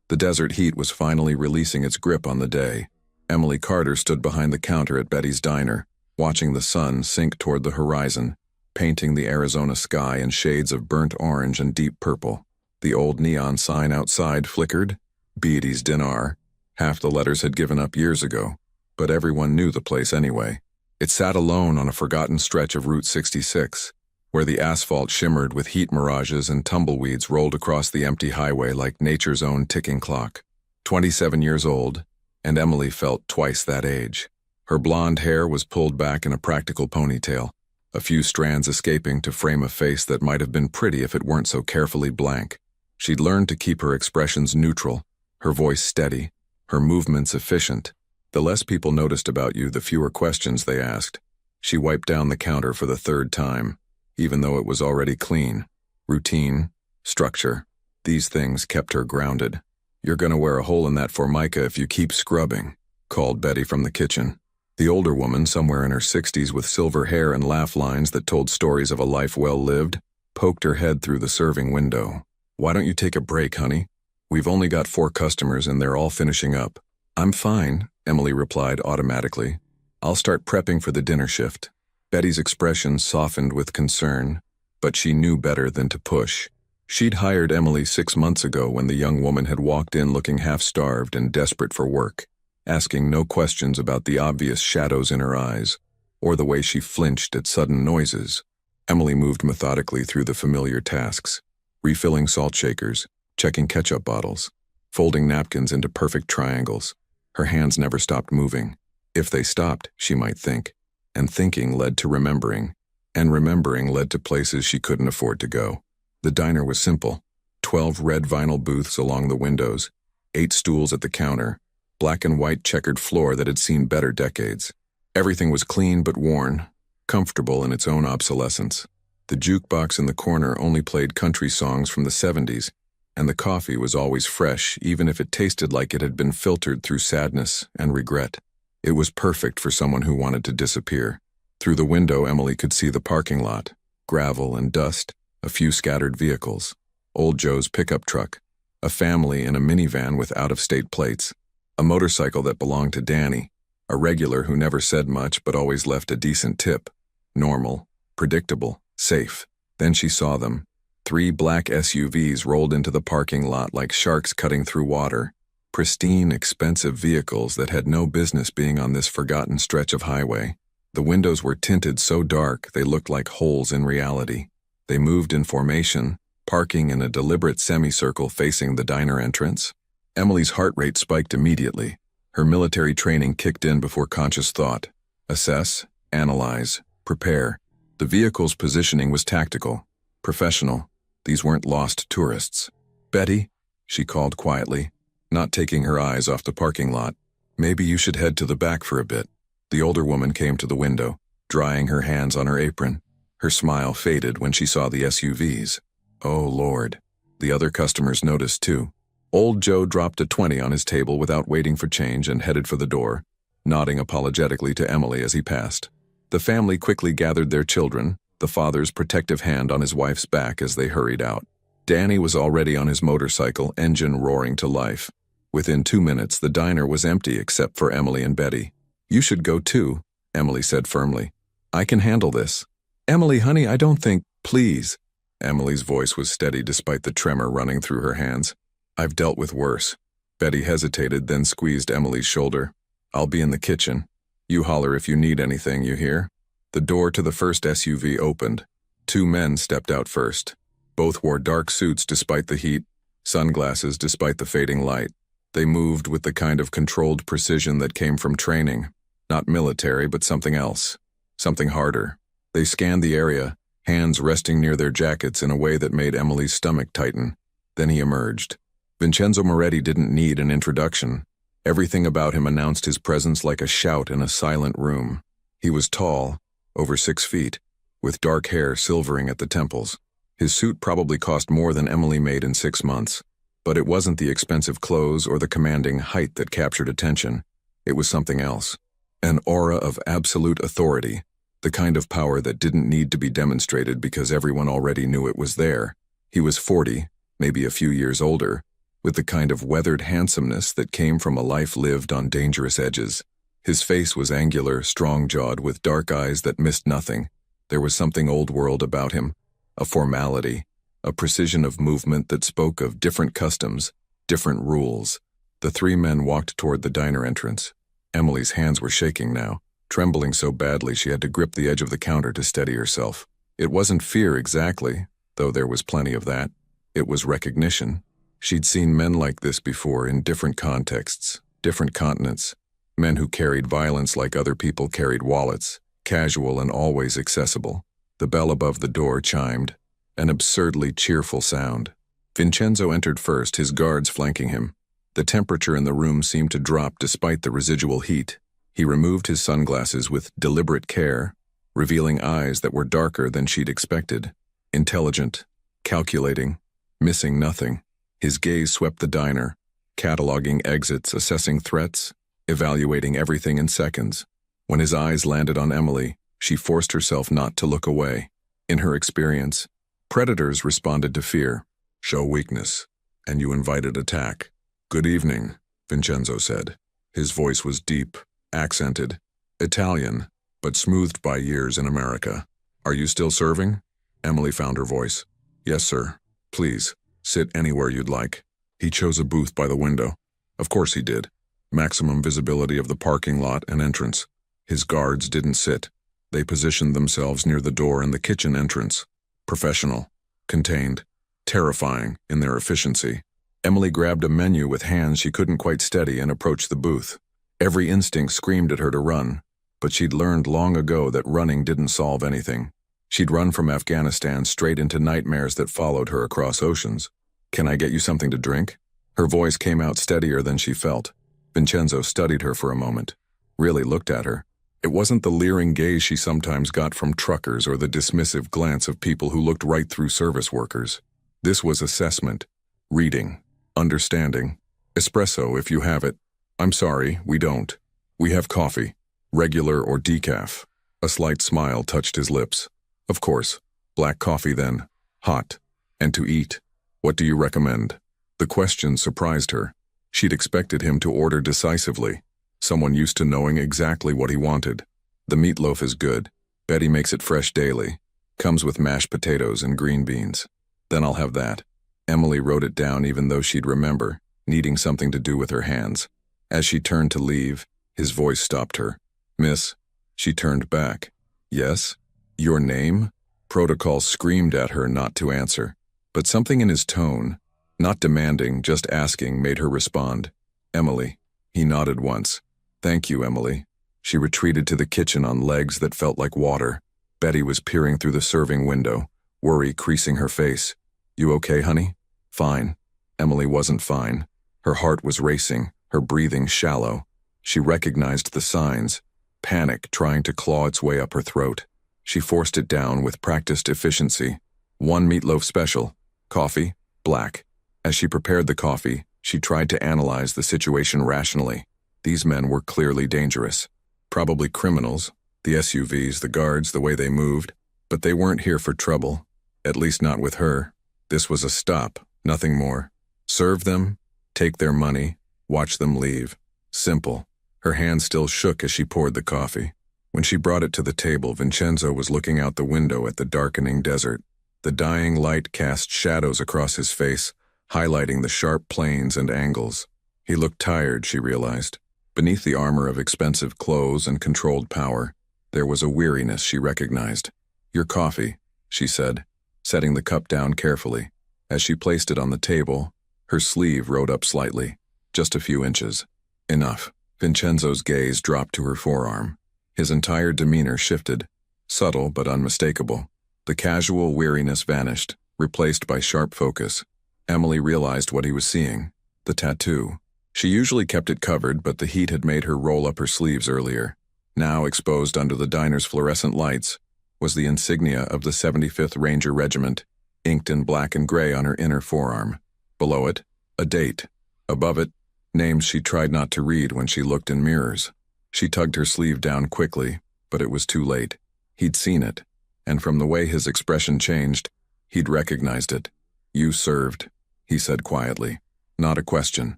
The desert heat was finally releasing its grip on the day. Emily Carter stood behind the counter at Betty's diner, watching the sun sink toward the horizon, painting the Arizona sky in shades of burnt orange and deep purple. The old neon sign outside flickered, Beatty's Dinar. Half the letters had given up years ago, but everyone knew the place anyway. It sat alone on a forgotten stretch of Route 66, where the asphalt shimmered with heat mirages and tumbleweeds rolled across the empty highway like nature's own ticking clock. 27 years old, and Emily felt twice that age. Her blonde hair was pulled back in a practical ponytail, a few strands escaping to frame a face that might have been pretty if it weren't so carefully blank. She'd learned to keep her expressions neutral, her voice steady, her movements efficient. The less people noticed about you, the fewer questions they asked. She wiped down the counter for the third time, even though it was already clean. Routine, structure, these things kept her grounded. "You're gonna wear a hole in that formica if you keep scrubbing," called Betty from the kitchen. The older woman, somewhere in her 60s with silver hair and laugh lines that told stories of a life well lived, poked her head through the serving window. "Why don't you take a break, honey? We've only got 4 customers and they're all finishing up." "I'm fine," Emily replied automatically. "I'll start prepping for the dinner shift." Betty's expression softened with concern, but she knew better than to push. She'd hired Emily 6 months ago when the young woman had walked in looking half-starved and desperate for work, asking no questions about the obvious shadows in her eyes, or the way she flinched at sudden noises. Emily moved methodically through the familiar tasks, refilling salt shakers, checking ketchup bottles, folding napkins into perfect triangles. Her hands never stopped moving. If they stopped, she might think. And thinking led to remembering, and remembering led to places she couldn't afford to go. The diner was simple. 12 red vinyl booths along the windows, 8 stools at the counter, black and white checkered floor that had seen better decades. Everything was clean but worn, comfortable in its own obsolescence. The jukebox in the corner only played country songs from the 70s, and the coffee was always fresh, even if it tasted like it had been filtered through sadness and regret. It was perfect for someone who wanted to disappear. Through the window, Emily could see the parking lot, gravel and dust, a few scattered vehicles, old Joe's pickup truck, a family in a minivan with out-of-state plates, a motorcycle that belonged to Danny, a regular who never said much but always left a decent tip. Normal, predictable, safe. Then she saw them. 3 black SUVs rolled into the parking lot like sharks cutting through water. Pristine, expensive vehicles that had no business being on this forgotten stretch of highway. The windows were tinted so dark they looked like holes in reality. They moved in formation, parking in a deliberate semicircle facing the diner entrance. Emily's heart rate spiked immediately. Her military training kicked in before conscious thought. Assess, analyze, prepare. The vehicle's positioning was tactical, professional. These weren't lost tourists. "Betty," she called quietly, not taking her eyes off the parking lot. "Maybe you should head to the back for a bit." The older woman came to the window, drying her hands on her apron. Her smile faded when she saw the SUVs. Oh, Lord. The other customers noticed too. Old Joe dropped a 20 on his table without waiting for change and headed for the door, nodding apologetically to Emily as he passed. The family quickly gathered their children, the father's protective hand on his wife's back as they hurried out. Danny was already on his motorcycle, engine roaring to life. Within 2 minutes, the diner was empty except for Emily and Betty. "You should go too," Emily said firmly. "I can handle this." "Emily, honey, I don't think—" "Please." Emily's voice was steady despite the tremor running through her hands. "I've dealt with worse." Betty hesitated, then squeezed Emily's shoulder. "I'll be in the kitchen. You holler if you need anything, you hear?" The door to the first SUV opened. 2 men stepped out first. Both wore dark suits despite the heat, sunglasses despite the fading light. They moved with the kind of controlled precision that came from training. Not military, but something else. Something harder. They scanned the area, hands resting near their jackets in a way that made Emily's stomach tighten. Then he emerged. Vincenzo Moretti didn't need an introduction. Everything about him announced his presence like a shout in a silent room. He was tall, over 6 feet, with dark hair silvering at the temples. His suit probably cost more than Emily made in 6 months. But it wasn't the expensive clothes or the commanding height that captured attention. It was something else. An aura of absolute authority, the kind of power that didn't need to be demonstrated because everyone already knew it was there. He was 40, maybe a few years older, with the kind of weathered handsomeness that came from a life lived on dangerous edges. His face was angular, strong-jawed, with dark eyes that missed nothing. There was something old-world about him, a formality, a precision of movement that spoke of different customs, different rules. The three men walked toward the diner entrance. Emily's hands were shaking now, trembling so badly she had to grip the edge of the counter to steady herself. It wasn't fear exactly, though there was plenty of that. It was recognition. She'd seen men like this before in different contexts, different continents. Men who carried violence like other people carried wallets, casual and always accessible. The bell above the door chimed, an absurdly cheerful sound. Vincenzo entered first, his guards flanking him. The temperature in the room seemed to drop despite the residual heat. He removed his sunglasses with deliberate care, revealing eyes that were darker than she'd expected. Intelligent, calculating, missing nothing. His gaze swept the diner, cataloging exits, assessing threats, evaluating everything in seconds. When his eyes landed on Emily, she forced herself not to look away. In her experience, predators responded to fear, show weakness, and you invited attack. "Good evening," Vincenzo said. His voice was deep, accented, Italian, but smoothed by years in America. "Are you still serving?" Emily found her voice. "Yes, sir. Please, sit anywhere you'd like." He chose a booth by the window. Of course he did. Maximum visibility of the parking lot and entrance. His guards didn't sit. They positioned themselves near the door and the kitchen entrance. Professional, contained, terrifying in their efficiency. Emily grabbed a menu with hands she couldn't quite steady and approached the booth. Every instinct screamed at her to run, but she'd learned long ago that running didn't solve anything. She'd run from Afghanistan straight into nightmares that followed her across oceans. "Can I get you something to drink?" Her voice came out steadier than she felt. Vincenzo studied her for a moment, really looked at her. It wasn't the leering gaze she sometimes got from truckers or the dismissive glance of people who looked right through service workers. This was assessment, reading, understanding. "Espresso if you have it." "I'm sorry, we don't. We have coffee, regular or decaf." A slight smile touched his lips. "Of course, black coffee then, hot, and to eat. What do you recommend?" The question surprised her. She'd expected him to order decisively, someone used to knowing exactly what he wanted. "The meatloaf is good. Betty makes it fresh daily. Comes with mashed potatoes and green beans." "Then I'll have that." Emily wrote it down even though she'd remember, needing something to do with her hands. As she turned to leave, his voice stopped her. "Miss." She turned back. "Yes? Your name?" Protocol screamed at her not to answer. But something in his tone, not demanding, just asking, made her respond. "Emily." He nodded once. "Thank you, Emily." She retreated to the kitchen on legs that felt like water. Betty was peering through the serving window, worry creasing her face. "You okay, honey?" "Fine." Emily wasn't fine. Her heart was racing, her breathing shallow. She recognized the signs, panic trying to claw its way up her throat. She forced it down with practiced efficiency. "One meatloaf special. Coffee, black." As she prepared the coffee, she tried to analyze the situation rationally. These men were clearly dangerous. Probably criminals, the SUVs, the guards, the way they moved. But they weren't here for trouble. At least not with her. This was a stop, nothing more. Serve them, take their money, watch them leave. Simple. Her hand still shook as she poured the coffee. When she brought it to the table, Vincenzo was looking out the window at the darkening desert. The dying light cast shadows across his face, highlighting the sharp planes and angles. He looked tired, she realized. Beneath the armor of expensive clothes and controlled power, there was a weariness she recognized. "Your coffee," she said, setting the cup down carefully. As she placed it on the table, her sleeve rode up slightly, just a few inches. Enough. Vincenzo's gaze dropped to her forearm. His entire demeanor shifted, subtle but unmistakable. The casual weariness vanished, replaced by sharp focus. Emily realized what he was seeing. The tattoo. She usually kept it covered, but the heat had made her roll up her sleeves earlier. Now, exposed under the diner's fluorescent lights, was the insignia of the 75th Ranger Regiment, inked in black and gray on her inner forearm. Below it, a date. Above it, names she tried not to read when she looked in mirrors. She tugged her sleeve down quickly, but it was too late. He'd seen it, and from the way his expression changed, he'd recognized it. "You served," he said quietly. Not a question.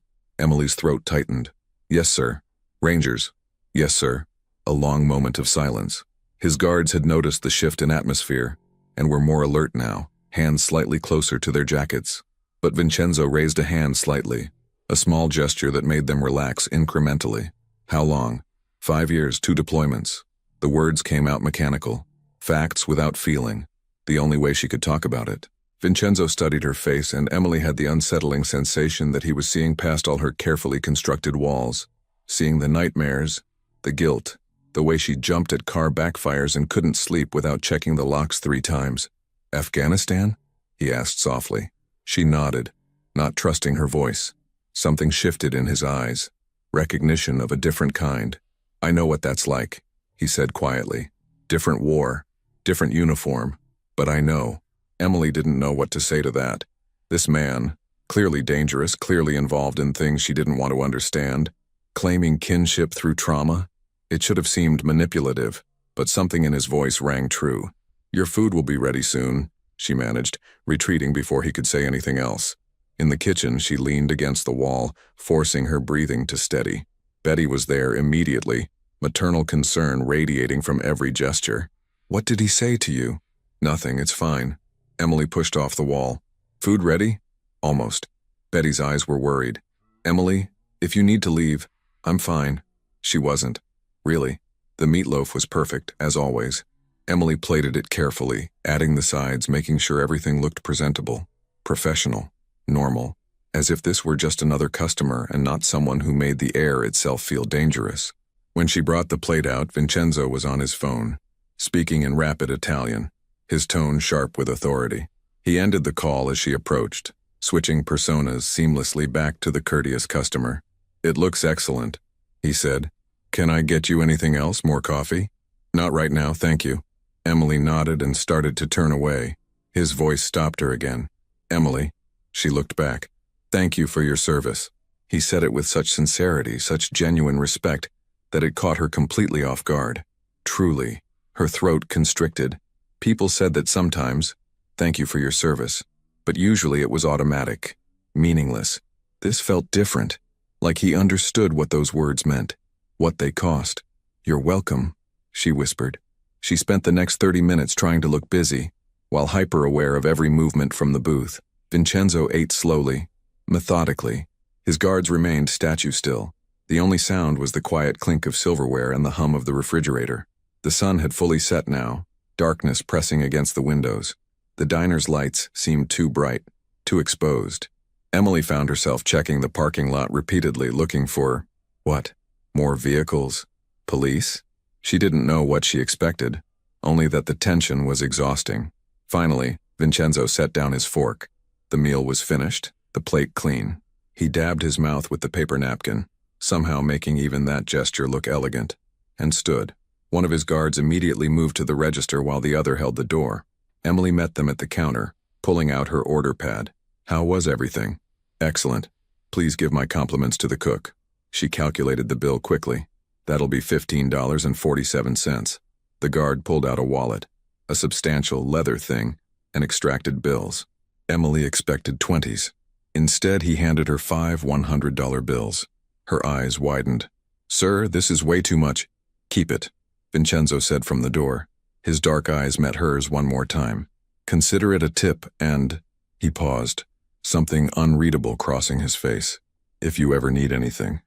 Emily's throat tightened. Yes, sir. Rangers. Yes, sir. A long moment of silence. His guards had noticed the shift in atmosphere and were more alert now, hands slightly closer to their jackets. But Vincenzo raised a hand slightly, a small gesture that made them relax incrementally. How long? 5 years, 2 deployments. The words came out mechanical. Facts without feeling. The only way she could talk about it. Vincenzo studied her face, and Emily had the unsettling sensation that he was seeing past all her carefully constructed walls, seeing the nightmares, the guilt, the way she jumped at car backfires and couldn't sleep without checking the locks 3 times. Afghanistan? He asked softly. She nodded, not trusting her voice. Something shifted in his eyes. Recognition of a different kind. I know what that's like, he said quietly. Different war, different uniform, but I know. Emily didn't know what to say to that. This man, clearly dangerous, clearly involved in things she didn't want to understand, claiming kinship through trauma. It should have seemed manipulative, but something in his voice rang true. Your food will be ready soon, she managed, retreating before he could say anything else. In the kitchen, she leaned against the wall, forcing her breathing to steady. Betty was there immediately, maternal concern radiating from every gesture. What did he say to you? Nothing, it's fine. Emily pushed off the wall. Food ready? Almost. Betty's eyes were worried. Emily, if you need to leave, I'm fine. She wasn't. Really. The meatloaf was perfect, as always. Emily plated it carefully, adding the sides, making sure everything looked presentable, professional, normal, as if this were just another customer and not someone who made the air itself feel dangerous. When she brought the plate out, Vincenzo was on his phone, speaking in rapid Italian, his tone sharp with authority. He ended the call as she approached, switching personas seamlessly back to the courteous customer. It looks excellent, he said. Can I get you anything else, more coffee? Not right now, thank you. Emily nodded and started to turn away. His voice stopped her again. Emily. She looked back. Thank you for your service. He said it with such sincerity, such genuine respect, that it caught her completely off guard. Truly. Her throat constricted. People said that sometimes, thank you for your service, but usually it was automatic, meaningless. This felt different, like he understood what those words meant, what they cost. You're welcome, she whispered. She spent the next 30 minutes trying to look busy, while hyper-aware of every movement from the booth. Vincenzo ate slowly, methodically. His guards remained statue still. The only sound was the quiet clink of silverware and the hum of the refrigerator. The sun had fully set now, darkness pressing against the windows. The diner's lights seemed too bright, too exposed. Emily found herself checking the parking lot repeatedly, looking for, what? More vehicles? Police? She didn't know what she expected, only that the tension was exhausting. Finally, Vincenzo set down his fork. The meal was finished, the plate clean. He dabbed his mouth with the paper napkin, somehow making even that gesture look elegant, and stood. One of his guards immediately moved to the register while the other held the door. Emily met them at the counter, pulling out her order pad. How was everything? Excellent. Please give my compliments to the cook. She calculated the bill quickly. That'll be $15.47. The guard pulled out a wallet, a substantial leather thing, and extracted bills. Emily expected 20s. Instead, he handed her 5 $100 bills. Her eyes widened. Sir, this is way too much. Keep it, Vincenzo said from the door. His dark eyes met hers one more time. Consider it a tip and... He paused, something unreadable crossing his face. If you ever need anything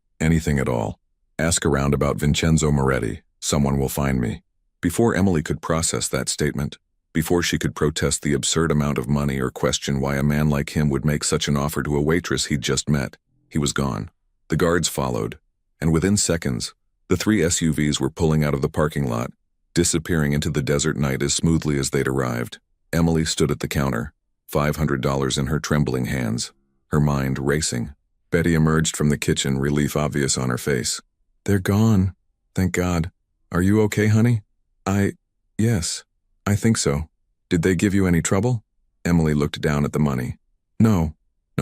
at all, ask around about Vincenzo Moretti. Someone will find me. Before Emily could process that statement, before she could protest the absurd amount of money or question why a man like him would make such an offer to a waitress he'd just met, he was gone. The guards followed, and within seconds, the 3 SUVs were pulling out of the parking lot, disappearing into the desert night as smoothly as they'd arrived. Emily stood at the counter, $500 in her trembling hands, her mind racing. Betty emerged from the kitchen, relief obvious on her face. They're gone. Thank God. Are you okay, honey? Yes, I think so. Did they give you any trouble? Emily looked down at the money. No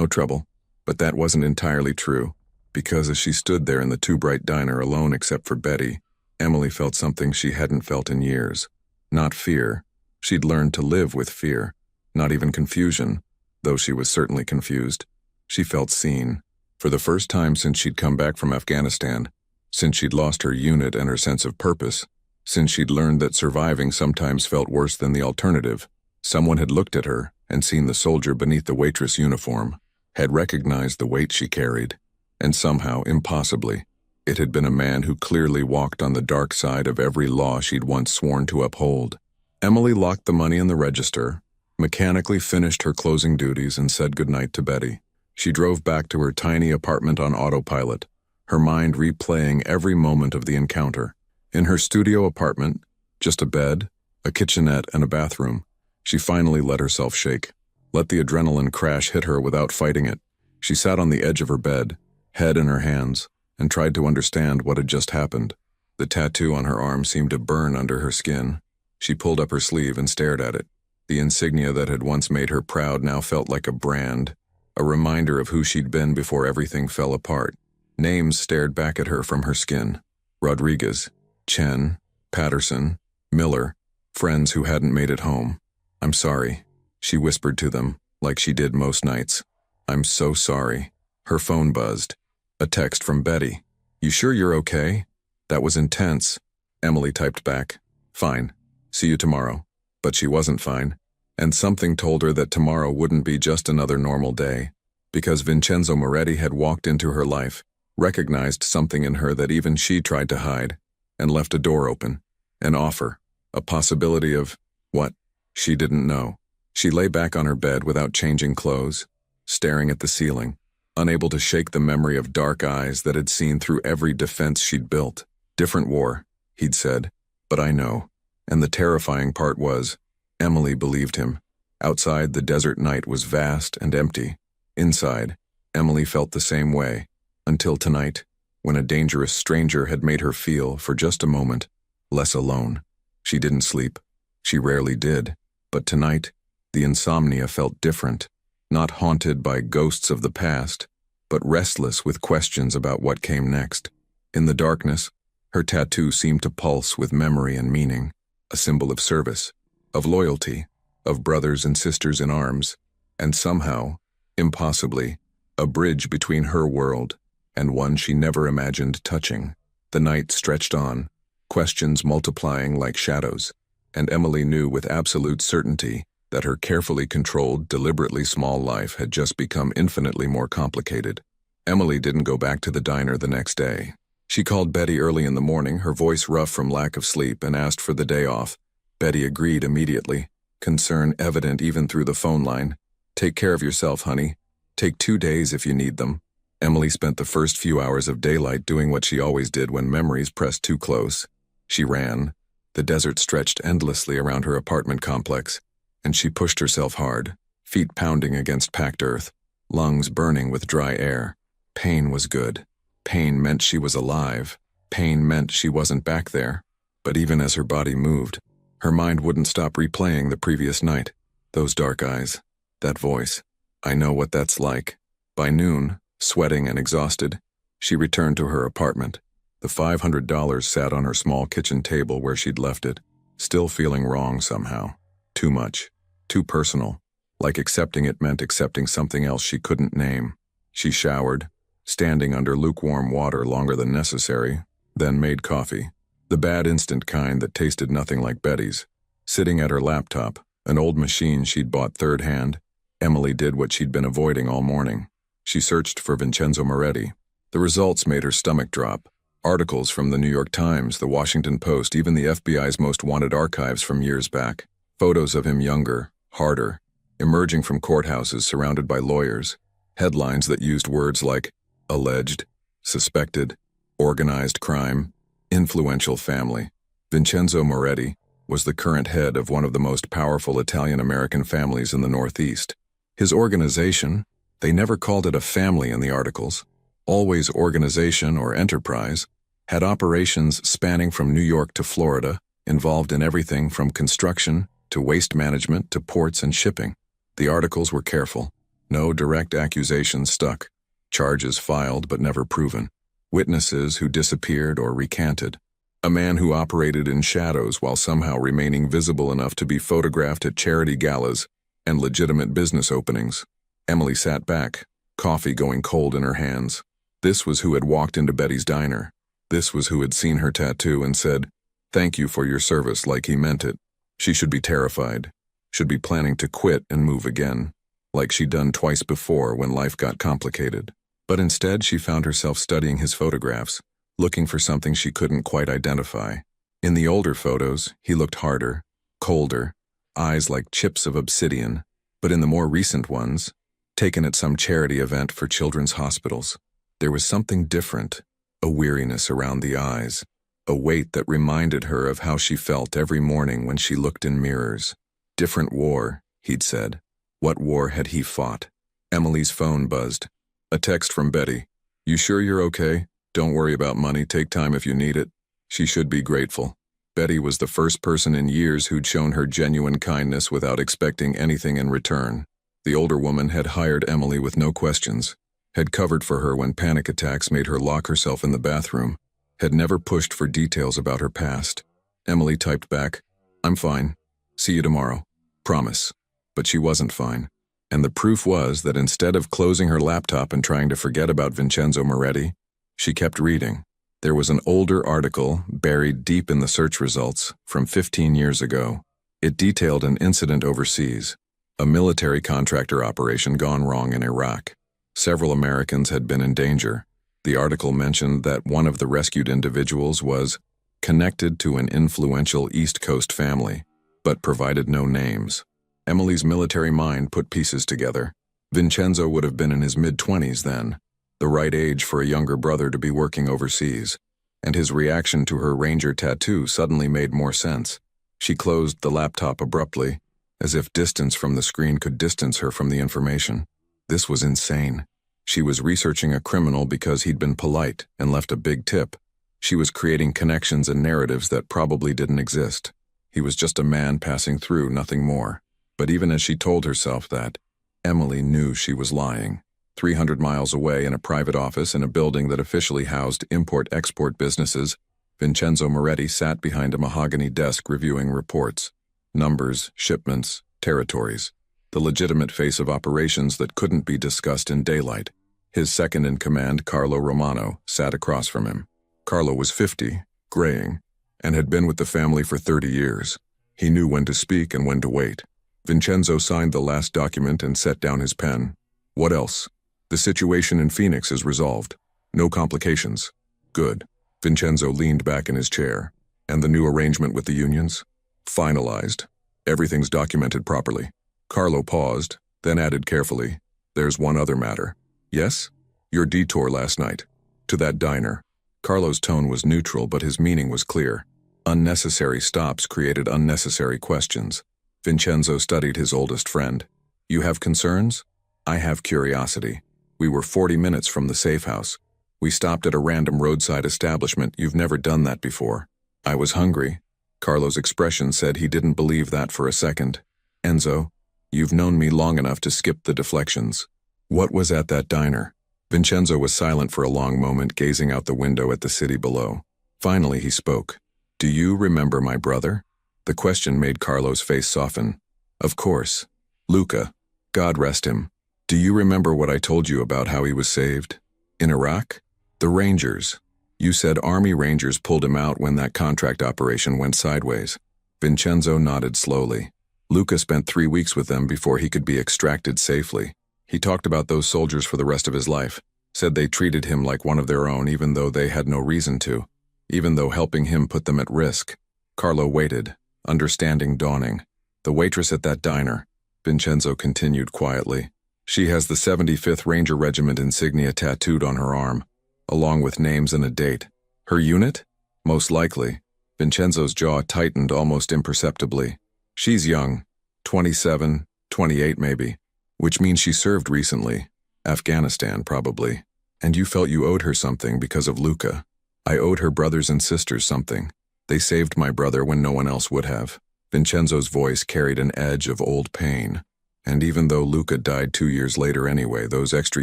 trouble. But that wasn't entirely true, because as she stood there in the too-bright diner alone except for Betty, Emily felt something she hadn't felt in years. Not fear. She'd learned to live with fear. Not even confusion, though she was certainly confused. She felt seen. For the first time since she'd come back from Afghanistan, since she'd lost her unit and her sense of purpose, since she'd learned that surviving sometimes felt worse than the alternative, someone had looked at her and seen the soldier beneath the waitress uniform, had recognized the weight she carried, and somehow, impossibly, it had been a man who clearly walked on the dark side of every law she'd once sworn to uphold. Emily locked the money in the register, mechanically finished her closing duties, and said goodnight to Betty. She drove back to her tiny apartment on autopilot, her mind replaying every moment of the encounter. In her studio apartment, just a bed, a kitchenette, and a bathroom, she finally let herself shake. Let the adrenaline crash hit her without fighting it. She sat on the edge of her bed, head in her hands, and tried to understand what had just happened. The tattoo on her arm seemed to burn under her skin. She pulled up her sleeve and stared at it. The insignia that had once made her proud now felt like a brand, a reminder of who she'd been before everything fell apart. Names stared back at her from her skin. Rodriguez, Chen, Patterson, Miller, friends who hadn't made it home. "I'm sorry," she whispered to them, like she did most nights. "I'm so sorry." Her phone buzzed. A text from Betty. "You sure you're okay?" That was intense. Emily typed back, "Fine. See you tomorrow." But she wasn't fine. And something told her that tomorrow wouldn't be just another normal day. Because Vincenzo Moretti had walked into her life, recognized something in her that even she tried to hide, and left a door open, an offer, a possibility of, what? She didn't know. She lay back on her bed without changing clothes, staring at the ceiling, unable to shake the memory of dark eyes that had seen through every defense she'd built. "Different war," he'd said, "but I know." And the terrifying part was, Emily believed him. Outside, the desert night was vast and empty. Inside, Emily felt the same way, until tonight, when a dangerous stranger had made her feel, for just a moment, less alone. She didn't sleep. She rarely did. But tonight, the insomnia felt different, not haunted by ghosts of the past, but restless with questions about what came next. In the darkness, her tattoo seemed to pulse with memory and meaning, a symbol of service, of loyalty, of brothers and sisters in arms, and somehow, impossibly, a bridge between her world and one she never imagined touching. The night stretched on, questions multiplying like shadows, and Emily knew with absolute certainty that her carefully controlled, deliberately small life had just become infinitely more complicated. Emily didn't go back to the diner the next day. She called Betty early in the morning, her voice rough from lack of sleep, and asked for the day off. Betty agreed immediately, concern evident even through the phone line. "Take care of yourself, honey. Take 2 days if you need them." Emily spent the first few hours of daylight doing what she always did when memories pressed too close. She ran. The desert stretched endlessly around her apartment complex, and she pushed herself hard, feet pounding against packed earth, lungs burning with dry air. Pain was good. Pain meant she was alive. Pain meant she wasn't back there. But even as her body moved, her mind wouldn't stop replaying the previous night. Those dark eyes, that voice. I know what that's like. By noon, sweating and exhausted, she returned to her apartment. The $500 sat on her small kitchen table where she'd left it, still feeling wrong somehow. Too much. Too personal. Like accepting it meant accepting something else she couldn't name. She showered, standing under lukewarm water longer than necessary, then made coffee. The bad instant kind that tasted nothing like Betty's. Sitting at her laptop, an old machine she'd bought third-hand, Emily did what she'd been avoiding all morning. She searched for Vincenzo Moretti. The results made her stomach drop. Articles from the New York Times, the Washington Post, even the FBI's most wanted archives from years back. Photos of him younger, harder, emerging from courthouses surrounded by lawyers. Headlines that used words like alleged, suspected, organized crime, influential family. Vincenzo Moretti was the current head of one of the most powerful Italian-American families in the Northeast. His organization, they never called it a family in the articles, always organization or enterprise, had operations spanning from New York to Florida, involved in everything from construction to waste management to ports and shipping. The articles were careful. No direct accusations stuck. Charges filed but never proven. Witnesses who disappeared or recanted. A man who operated in shadows while somehow remaining visible enough to be photographed at charity galas and legitimate business openings. Emily sat back, coffee going cold in her hands. This was who had walked into Betty's diner. This was who had seen her tattoo and said, "Thank you for your service," like he meant it. She should be terrified, should be planning to quit and move again, like she'd done twice before when life got complicated. But instead she found herself studying his photographs, looking for something she couldn't quite identify. In the older photos, he looked harder, colder, eyes like chips of obsidian. But in the more recent ones, taken at some charity event for children's hospitals, there was something different, a weariness around the eyes, a weight that reminded her of how she felt every morning when she looked in mirrors. Different war, he'd said. What war had he fought? Emily's phone buzzed. A text from Betty. "You sure you're okay? Don't worry about money, take time if you need it." She should be grateful. Betty was the first person in years who'd shown her genuine kindness without expecting anything in return. The older woman had hired Emily with no questions, had covered for her when panic attacks made her lock herself in the bathroom, had never pushed for details about her past. Emily typed back, "I'm fine. See you tomorrow. Promise." But she wasn't fine. And the proof was that instead of closing her laptop and trying to forget about Vincenzo Moretti, she kept reading. There was an older article buried deep in the search results from 15 years ago. It detailed an incident overseas, a military contractor operation gone wrong in Iraq. Several Americans had been in danger. The article mentioned that one of the rescued individuals was connected to an influential East Coast family, but provided no names. Emily's military mind put pieces together. Vincenzo would have been in his mid-20s then, the right age for a younger brother to be working overseas, and his reaction to her Ranger tattoo suddenly made more sense. She closed the laptop abruptly, as if distance from the screen could distance her from the information. This was insane. She was researching a criminal because he'd been polite and left a big tip. She was creating connections and narratives that probably didn't exist. He was just a man passing through, nothing more. But even as she told herself that, Emily knew she was lying. 300 miles away in a private office in a building that officially housed import-export businesses, Vincenzo Moretti sat behind a mahogany desk reviewing reports, numbers, shipments, territories, the legitimate face of operations that couldn't be discussed in daylight. His second-in-command, Carlo Romano, sat across from him. Carlo was 50, graying, and had been with the family for 30 years. He knew when to speak and when to wait. Vincenzo signed the last document and set down his pen. "What else?" "The situation in Phoenix is resolved. No complications." "Good." Vincenzo leaned back in his chair. "And the new arrangement with the unions?" "Finalized. Everything's documented properly." Carlo paused, then added carefully, "There's one other matter." "Yes?" "Your detour last night. To that diner." Carlo's tone was neutral, but his meaning was clear. Unnecessary stops created unnecessary questions. Vincenzo studied his oldest friend. "You have concerns?" "I have curiosity. We were 40 minutes from the safe house. We stopped at a random roadside establishment. You've never done that before." "I was hungry." Carlo's expression said he didn't believe that for a second. "Enzo, you've known me long enough to skip the deflections. What was at that diner?" Vincenzo was silent for a long moment, gazing out the window at the city below. Finally he spoke. "Do you remember my brother?" The question made Carlo's face soften. "Of course. Luca. God rest him. Do you remember what I told you about how he was saved? In Iraq? The Rangers. You said Army Rangers pulled him out when that contract operation went sideways." Vincenzo nodded slowly. "Luca spent 3 weeks with them before he could be extracted safely. He talked about those soldiers for the rest of his life, said they treated him like one of their own even though they had no reason to, even though helping him put them at risk." Carlo waited, understanding dawning. "The waitress at that diner," Vincenzo continued quietly. "She has the 75th Ranger Regiment insignia tattooed on her arm, along with names and a date. Her unit? Most likely." Vincenzo's jaw tightened almost imperceptibly. "She's young, 27, 28 maybe, which means she served recently. Afghanistan, probably. And you felt you owed her something because of Luca." "I owed her brothers and sisters something. They saved my brother when no one else would have." Vincenzo's voice carried an edge of old pain. "And even though Luca died 2 years later anyway, those extra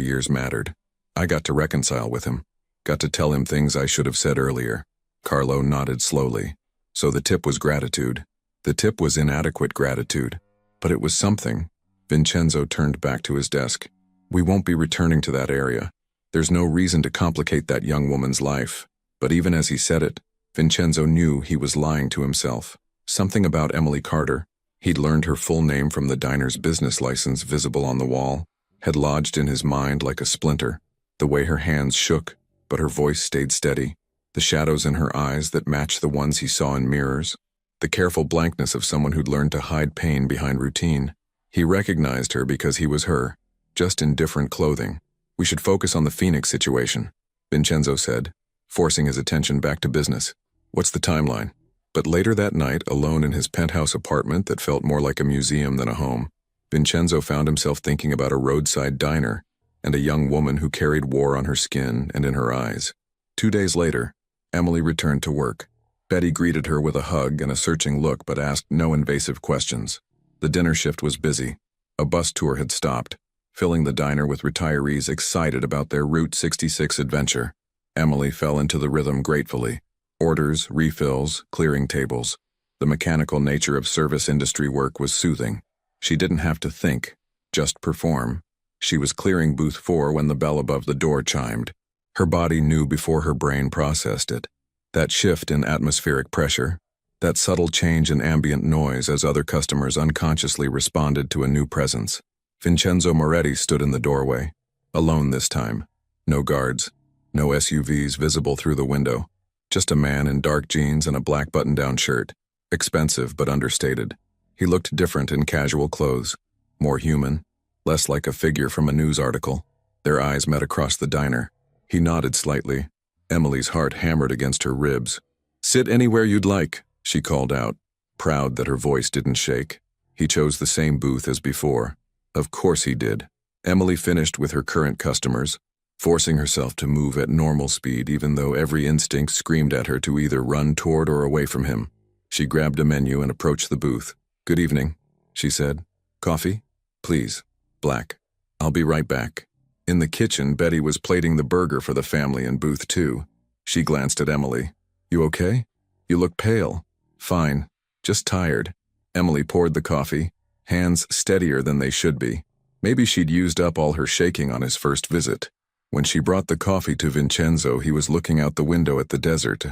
years mattered. I got to reconcile with him. Got to tell him things I should have said earlier." Carlo nodded slowly. "So the tip was gratitude." "The tip was inadequate gratitude. But it was something." Vincenzo turned back to his desk. We won't be returning to that area. There's no reason to complicate that young woman's life. But even as he said it, Vincenzo knew he was lying to himself. Something about Emily Carter, he'd learned her full name from the diner's business license visible on the wall, had lodged in his mind like a splinter. The way her hands shook, but her voice stayed steady. The shadows in her eyes that matched the ones he saw in mirrors. The careful blankness of someone who'd learned to hide pain behind routine. He recognized her because he was her, just in different clothing. We should focus on the Phoenix situation, Vincenzo said, forcing his attention back to business. What's the timeline? But later that night, alone in his penthouse apartment that felt more like a museum than a home, Vincenzo found himself thinking about a roadside diner and a young woman who carried war on her skin and in her eyes. 2 days later, Emily returned to work. Betty greeted her with a hug and a searching look but asked no invasive questions. The dinner shift was busy. A bus tour had stopped, filling the diner with retirees excited about their Route 66 adventure. Emily fell into the rhythm gratefully. Orders, refills, clearing tables. The mechanical nature of service industry work was soothing. She didn't have to think, just perform. She was clearing booth 4 when the bell above the door chimed. Her body knew before her brain processed it. That shift in atmospheric pressure, that subtle change in ambient noise as other customers unconsciously responded to a new presence. Vincenzo Moretti stood in the doorway, alone this time. No guards, no SUVs visible through the window. Just a man in dark jeans and a black button-down shirt, expensive but understated. He looked different in casual clothes, more human, less like a figure from a news article. Their eyes met across the diner. He nodded slightly. Emily's heart hammered against her ribs. "Sit anywhere you'd like," she called out, proud that her voice didn't shake. He chose the same booth as before. Of course he did. Emily finished with her current customers, forcing herself to move at normal speed even though every instinct screamed at her to either run toward or away from him. She grabbed a menu and approached the booth. "Good evening," she said. "Coffee? Please. Black. I'll be right back." In the kitchen, Betty was plating the burger for the family in booth 2. She glanced at Emily. "You okay? You look pale." "Fine. Just tired." Emily poured the coffee, hands steadier than they should be. Maybe she'd used up all her shaking on his first visit. When she brought the coffee to Vincenzo, he was looking out the window at the desert,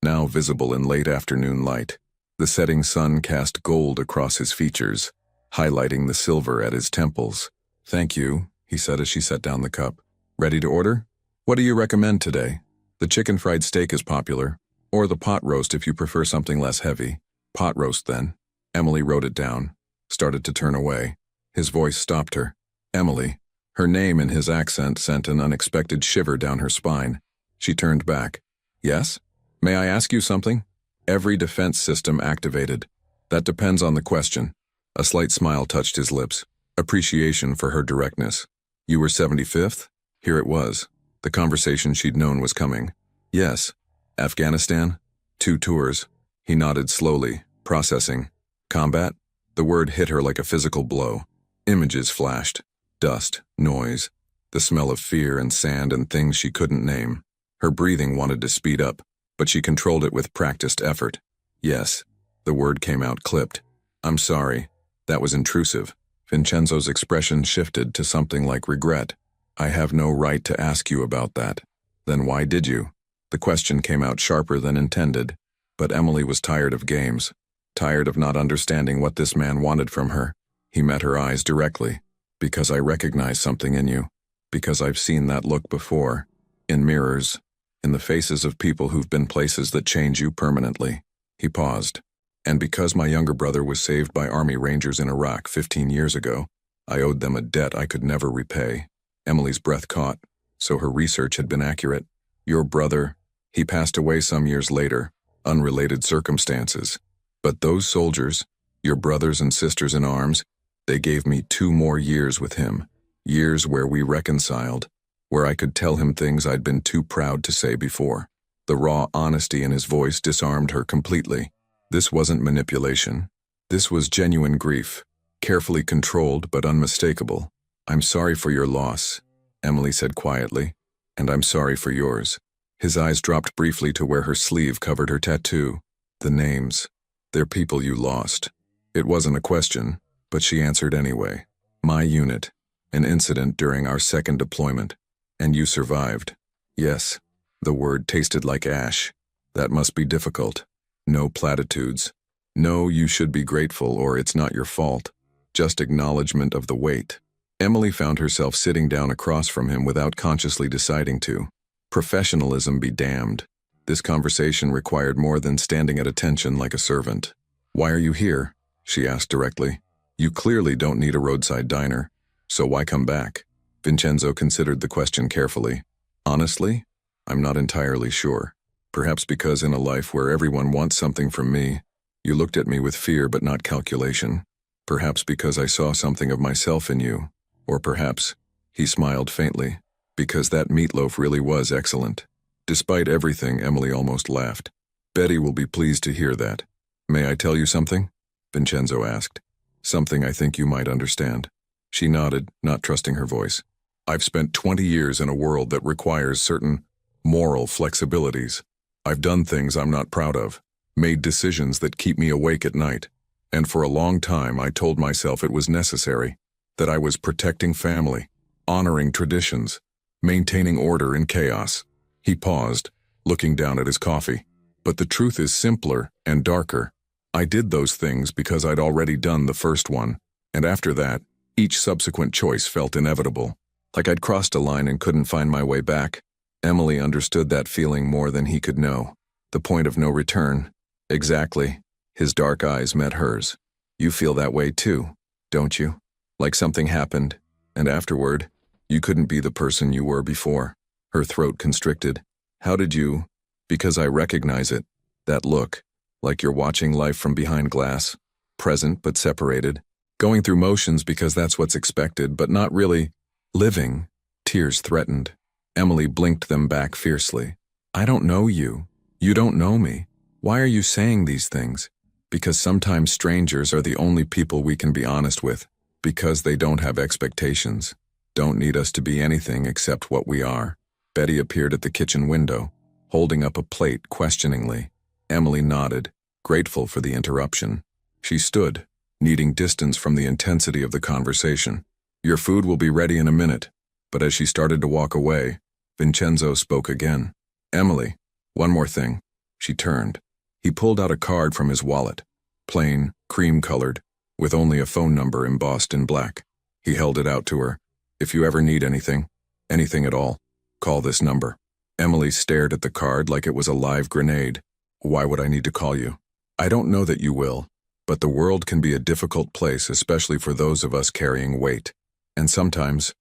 now visible in late afternoon light. The setting sun cast gold across his features, highlighting the silver at his temples. "Thank you," he said as she set down the cup. "Ready to order? What do you recommend today? The chicken fried steak is popular, or the pot roast if you prefer something less heavy." "Pot roast, then." Emily wrote it down, started to turn away. His voice stopped her. "Emily." Her name in his accent sent an unexpected shiver down her spine. She turned back. "Yes? May I ask you something?" Every defense system activated. "That depends on the question." A slight smile touched his lips. Appreciation for her directness. "You were 75th? Here it was. The conversation she'd known was coming. "Yes." "Afghanistan?" "2 tours." He nodded slowly, processing. "Combat?" The word hit her like a physical blow. Images flashed. Dust, noise, the smell of fear and sand and things she couldn't name. Her breathing wanted to speed up, but she controlled it with practiced effort. "Yes." The word came out clipped. "I'm sorry. That was intrusive." Vincenzo's expression shifted to something like regret. "I have no right to ask you about that." "Then why did you?" The question came out sharper than intended, but Emily was tired of games, tired of not understanding what this man wanted from her. He met her eyes directly. "Because I recognize something in you. Because I've seen that look before. In mirrors. In the faces of people who've been places that change you permanently." He paused. "And because my younger brother was saved by Army Rangers in Iraq 15 years ago, I owed them a debt I could never repay." Emily's breath caught, so her research had been accurate. "Your brother, he passed away some years later, unrelated circumstances. But those soldiers, your brothers and sisters in arms, they gave me 2 more years with him, years where we reconciled, where I could tell him things I'd been too proud to say before." The raw honesty in his voice disarmed her completely. This wasn't manipulation. This was genuine grief, carefully controlled but unmistakable. "I'm sorry for your loss," Emily said quietly, "and I'm sorry for yours." His eyes dropped briefly to where her sleeve covered her tattoo. "The names. They're people you lost." It wasn't a question, but she answered anyway. "My unit." An incident during our second deployment. And you survived. Yes. The word tasted like ash. That must be difficult. No platitudes. No, you should be grateful or it's not your fault. Just acknowledgement of the weight. Emily found herself sitting down across from him without consciously deciding to. Professionalism be damned. This conversation required more than standing at attention like a servant. Why are you here? She asked directly. You clearly don't need a roadside diner. So why come back? Vincenzo considered the question carefully. Honestly, I'm not entirely sure. Perhaps because in a life where everyone wants something from me, you looked at me with fear but not calculation. Perhaps because I saw something of myself in you. Or perhaps, he smiled faintly, because that meatloaf really was excellent. Despite everything, Emily almost laughed. Betty will be pleased to hear that. May I tell you something? Vincenzo asked. Something I think you might understand. She nodded, not trusting her voice. I've spent 20 years in a world that requires certain moral flexibilities. I've done things I'm not proud of, made decisions that keep me awake at night, and for a long time I told myself it was necessary, that I was protecting family, honoring traditions, maintaining order in chaos. He paused, looking down at his coffee. But the truth is simpler and darker. I did those things because I'd already done the first one, and after that, each subsequent choice felt inevitable, like I'd crossed a line and couldn't find my way back. Emily understood that feeling more than he could know. The point of no return. Exactly. His dark eyes met hers. You feel that way too, don't you? Like something happened, and afterward, you couldn't be the person you were before. Her throat constricted. How did you? Because I recognize it. That look, like you're watching life from behind glass, present but separated, going through motions because that's what's expected, but not really living. Tears threatened. Emily blinked them back fiercely. I don't know you. You don't know me. Why are you saying these things? Because sometimes strangers are the only people we can be honest with. Because they don't have expectations, don't need us to be anything except what we are. Betty appeared at the kitchen window, holding up a plate questioningly. Emily nodded, grateful for the interruption. She stood, needing distance from the intensity of the conversation. Your food will be ready in a minute. But as she started to walk away, Vincenzo spoke again. Emily, one more thing. She turned. He pulled out a card from his wallet, plain, cream-colored, with only a phone number embossed in black. He held it out to her. If you ever need anything at all, call this number. Emily stared at the card like it was a live grenade. Why would I need to call you? I don't know that you will, but the world can be a difficult place, especially for those of us carrying weight. And sometimes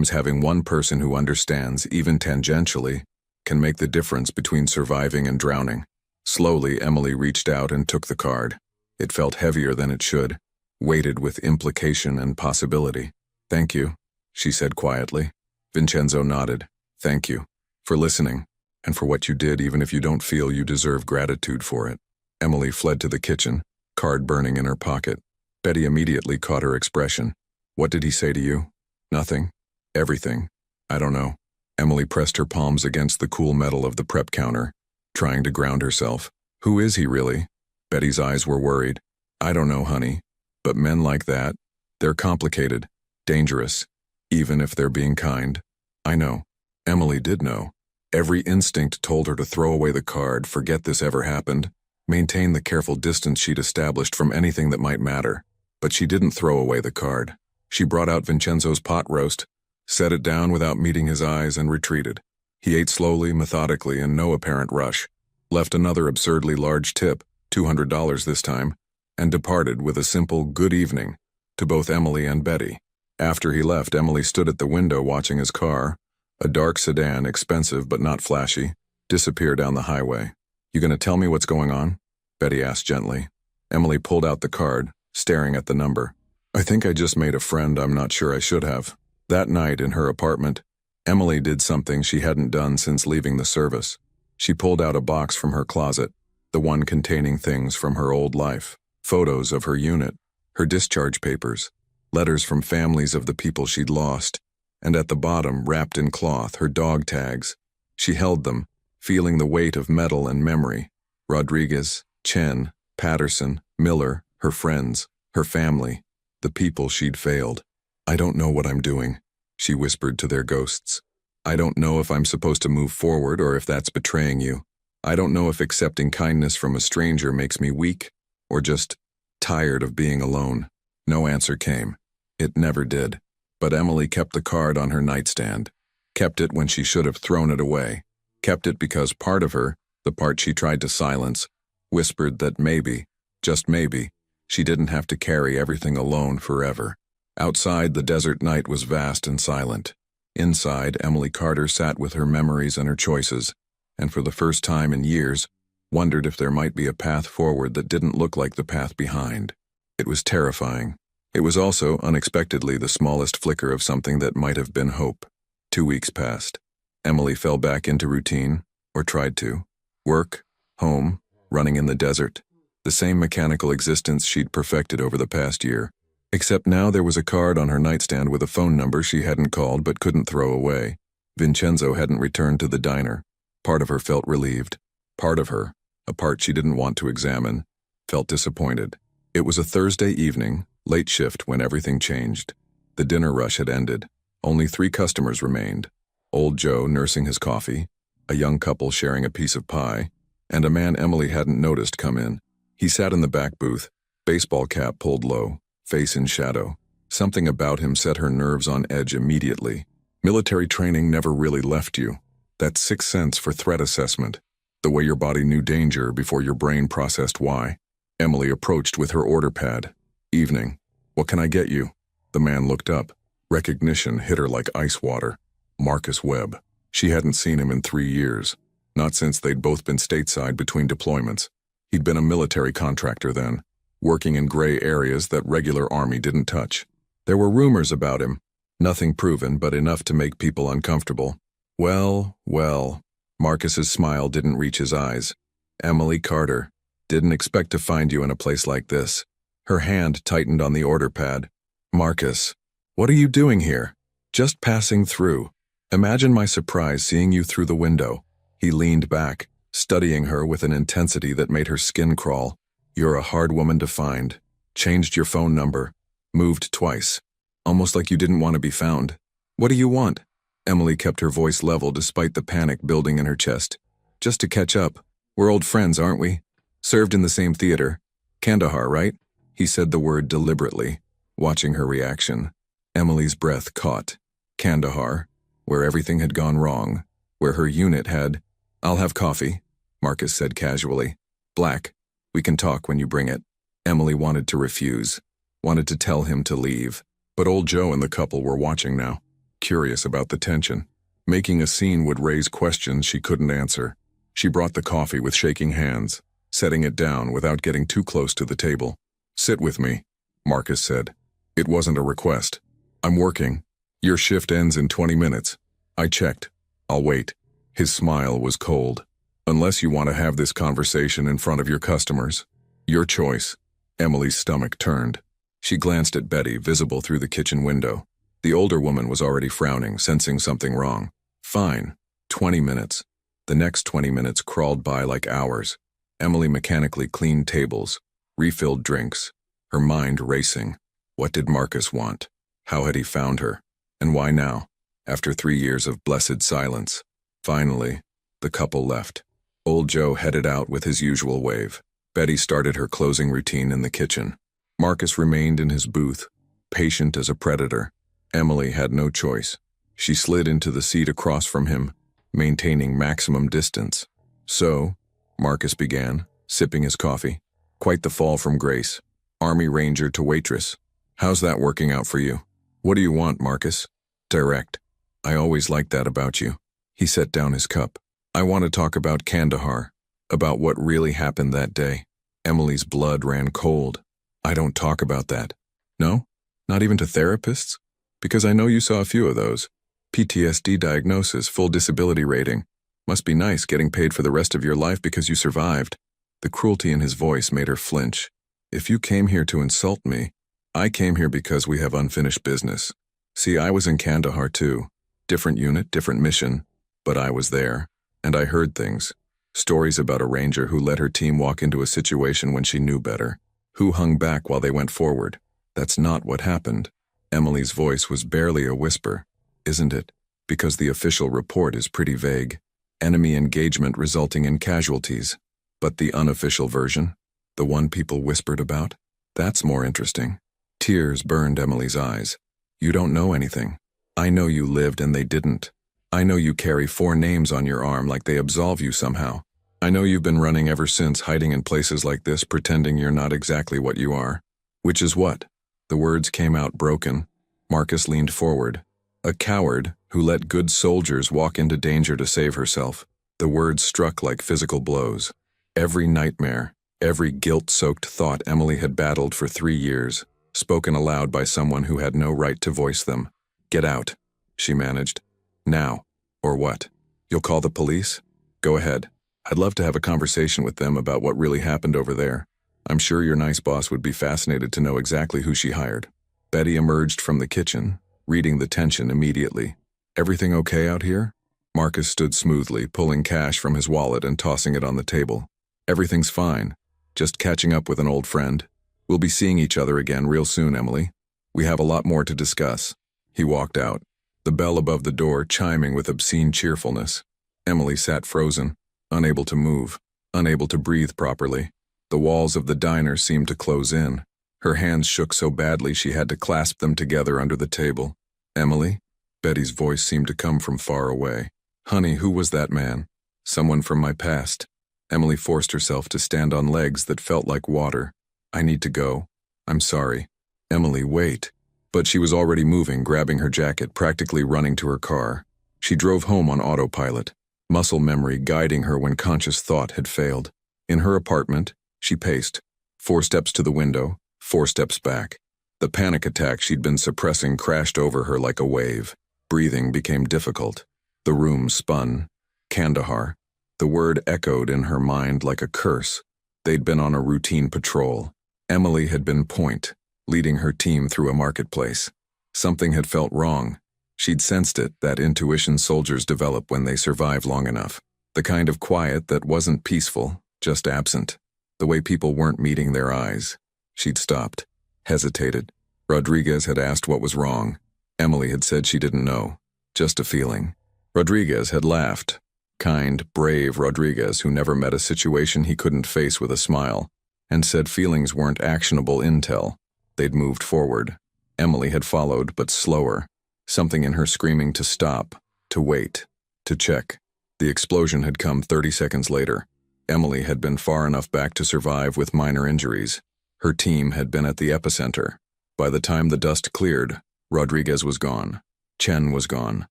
having one person who understands, even tangentially, can make the difference between surviving and drowning. Slowly, Emily reached out and took the card. It felt heavier than it should, weighted with implication and possibility. Thank you, she said quietly. Vincenzo nodded. Thank you, for listening, and for what you did even if you don't feel you deserve gratitude for it. Emily fled to the kitchen, card burning in her pocket. Betty immediately caught her expression. What did he say to you? Nothing. Everything. I don't know. Emily pressed her palms against the cool metal of the prep counter, trying to ground herself. Who is he really? Betty's eyes were worried. I don't know, honey. But men like that, they're complicated, dangerous, even if they're being kind. I know. Emily did know. Every instinct told her to throw away the card, forget this ever happened, maintain the careful distance she'd established from anything that might matter. But she didn't throw away the card. She brought out Vincenzo's pot roast, set it down without meeting his eyes, and retreated. He ate slowly, methodically, in no apparent rush, left another absurdly large tip, $200 this time, and departed with a simple good evening to both Emily and Betty. After he left, Emily stood at the window watching his car, a dark sedan, expensive but not flashy, disappear down the highway. You gonna tell me what's going on? Betty asked gently. Emily pulled out the card, staring at the number. I think I just made a friend I'm not sure I should have. That night in her apartment, Emily did something she hadn't done since leaving the service. She pulled out a box from her closet, the one containing things from her old life, photos of her unit, her discharge papers, letters from families of the people she'd lost, and at the bottom, wrapped in cloth, her dog tags. She held them, feeling the weight of metal and memory. Rodriguez, Chen, Patterson, Miller, her friends, her family, the people she'd failed. I don't know what I'm doing, she whispered to their ghosts. I don't know if I'm supposed to move forward or if that's betraying you. I don't know if accepting kindness from a stranger makes me weak or just tired of being alone. No answer came. It never did. But Emily kept the card on her nightstand. Kept it when she should have thrown it away. Kept it because part of her, the part she tried to silence, whispered that maybe, just maybe, she didn't have to carry everything alone forever. Outside, the desert night was vast and silent. Inside, Emily Carter sat with her memories and her choices, and for the first time in years, wondered if there might be a path forward that didn't look like the path behind. It was terrifying. It was also, unexpectedly, the smallest flicker of something that might have been hope. 2 weeks passed. Emily fell back into routine, or tried to. Work, home, running in the desert. The same mechanical existence she'd perfected over the past year. Except now there was a card on her nightstand with a phone number she hadn't called but couldn't throw away. Vincenzo hadn't returned to the diner. Part of her felt relieved. Part of her, a part she didn't want to examine, felt disappointed. It was a Thursday evening, late shift, when everything changed. The dinner rush had ended. Only 3 customers remained. Old Joe nursing his coffee, a young couple sharing a piece of pie, and a man Emily hadn't noticed come in. He sat in the back booth, baseball cap pulled low, face in shadow. Something about him set her nerves on edge immediately. Military training never really left you. That 6th sense for threat assessment. The way your body knew danger before your brain processed why. Emily approached with her order pad. Evening. What can I get you? The man looked up. Recognition hit her like ice water. Marcus Webb. She hadn't seen him in 3 years. Not since they'd both been stateside between deployments. He'd been a military contractor then, working in gray areas that regular army didn't touch. There were rumors about him. Nothing proven, but enough to make people uncomfortable. Well, well. Marcus's smile didn't reach his eyes. Emily Carter. Didn't expect to find you in a place like this. Her hand tightened on the order pad. Marcus. What are you doing here? Just passing through. Imagine my surprise seeing you through the window. He leaned back, studying her with an intensity that made her skin crawl. You're a hard woman to find. Changed your phone number. Moved twice. Almost like you didn't want to be found. What do you want? Emily kept her voice level despite the panic building in her chest. Just to catch up. We're old friends, aren't we? Served in the same theater. Kandahar, right? He said the word deliberately, watching her reaction. Emily's breath caught. Kandahar, where everything had gone wrong, where her unit had... I'll have coffee, Marcus said casually. Black. We can talk when you bring it. Emily wanted to refuse, wanted to tell him to leave, but old Joe and the couple were watching now, curious about the tension. Making a scene would raise questions she couldn't answer. She brought the coffee with shaking hands, setting it down without getting too close to the table. Sit with me, Marcus said. It wasn't a request. I'm working. Your shift ends in 20 minutes. I checked. I'll wait. His smile was cold. Unless you want to have this conversation in front of your customers. Your choice. Emily's stomach turned. She glanced at Betty, visible through the kitchen window. The older woman was already frowning, sensing something wrong. Fine. 20 minutes. The next 20 minutes crawled by like hours. Emily mechanically cleaned tables, refilled drinks, her mind racing. What did Marcus want? How had he found her? And why now, after 3 years of blessed silence? Finally, the couple left. Old Joe headed out with his usual wave. Betty started her closing routine in the kitchen. Marcus remained in his booth, patient as a predator. Emily had no choice. She slid into the seat across from him, maintaining maximum distance. So, Marcus began, sipping his coffee. Quite the fall from grace. Army Ranger to waitress. How's that working out for you? What do you want, Marcus? Direct. I always liked that about you. He set down his cup. I want to talk about Kandahar, about what really happened that day. Emily's blood ran cold. I don't talk about that. No? Not even to therapists? Because I know you saw a few of those. PTSD diagnosis, full disability rating. Must be nice getting paid for the rest of your life because you survived. The cruelty in his voice made her flinch. If you came here to insult me, I came here because we have unfinished business. See, I was in Kandahar too. Different unit, different mission. But I was there, and I heard things. Stories about a ranger who let her team walk into a situation when she knew better. Who hung back while they went forward. That's not what happened. Emily's voice was barely a whisper. Isn't it? Because the official report is pretty vague. Enemy engagement resulting in casualties. But the unofficial version? The one people whispered about? That's more interesting. Tears burned Emily's eyes. You don't know anything. I know you lived and they didn't. I know you carry 4 names on your arm like they absolve you somehow. I know you've been running ever since, hiding in places like this, pretending you're not exactly what you are. Which is what? The words came out broken. Marcus leaned forward. A coward who let good soldiers walk into danger to save herself. The words struck like physical blows. Every nightmare, every guilt-soaked thought Emily had battled for 3 years, spoken aloud by someone who had no right to voice them. Get out, she managed. Now. Or what? You'll call the police? Go ahead. I'd love to have a conversation with them about what really happened over there. I'm sure your nice boss would be fascinated to know exactly who she hired. Betty emerged from the kitchen, reading the tension immediately. Everything okay out here? Marcus stood smoothly, pulling cash from his wallet and tossing it on the table. Everything's fine. Just catching up with an old friend. We'll be seeing each other again real soon, Emily. We have a lot more to discuss. He walked out, the bell above the door chiming with obscene cheerfulness. Emily sat frozen, unable to move, unable to breathe properly. The walls of the diner seemed to close in. Her hands shook so badly she had to clasp them together under the table. Emily? Betty's voice seemed to come from far away. Honey, who was that man? Someone from my past. Emily forced herself to stand on legs that felt like water. I need to go. I'm sorry. Emily, wait. But she was already moving, grabbing her jacket, practically running to her car. She drove home on autopilot, muscle memory guiding her when conscious thought had failed. In her apartment, she paced. 4 steps to the window, 4 steps back. The panic attack she'd been suppressing crashed over her like a wave. Breathing became difficult. The room spun. Kandahar. The word echoed in her mind like a curse. They'd been on a routine patrol. Emily had been point, leading her team through a marketplace. Something had felt wrong. She'd sensed it, that intuition soldiers develop when they survive long enough. The kind of quiet that wasn't peaceful, just absent. The way people weren't meeting their eyes. She'd stopped, hesitated. Rodriguez had asked what was wrong. Emily had said she didn't know. Just a feeling. Rodriguez had laughed. Kind, brave Rodriguez who never met a situation he couldn't face with a smile, and said feelings weren't actionable intel. They'd moved forward. Emily had followed, but slower. Something in her screaming to stop, to wait, to check. The explosion had come 30 seconds later. Emily had been far enough back to survive with minor injuries. Her team had been at the epicenter. By the time the dust cleared, Rodriguez was gone. Chen was gone.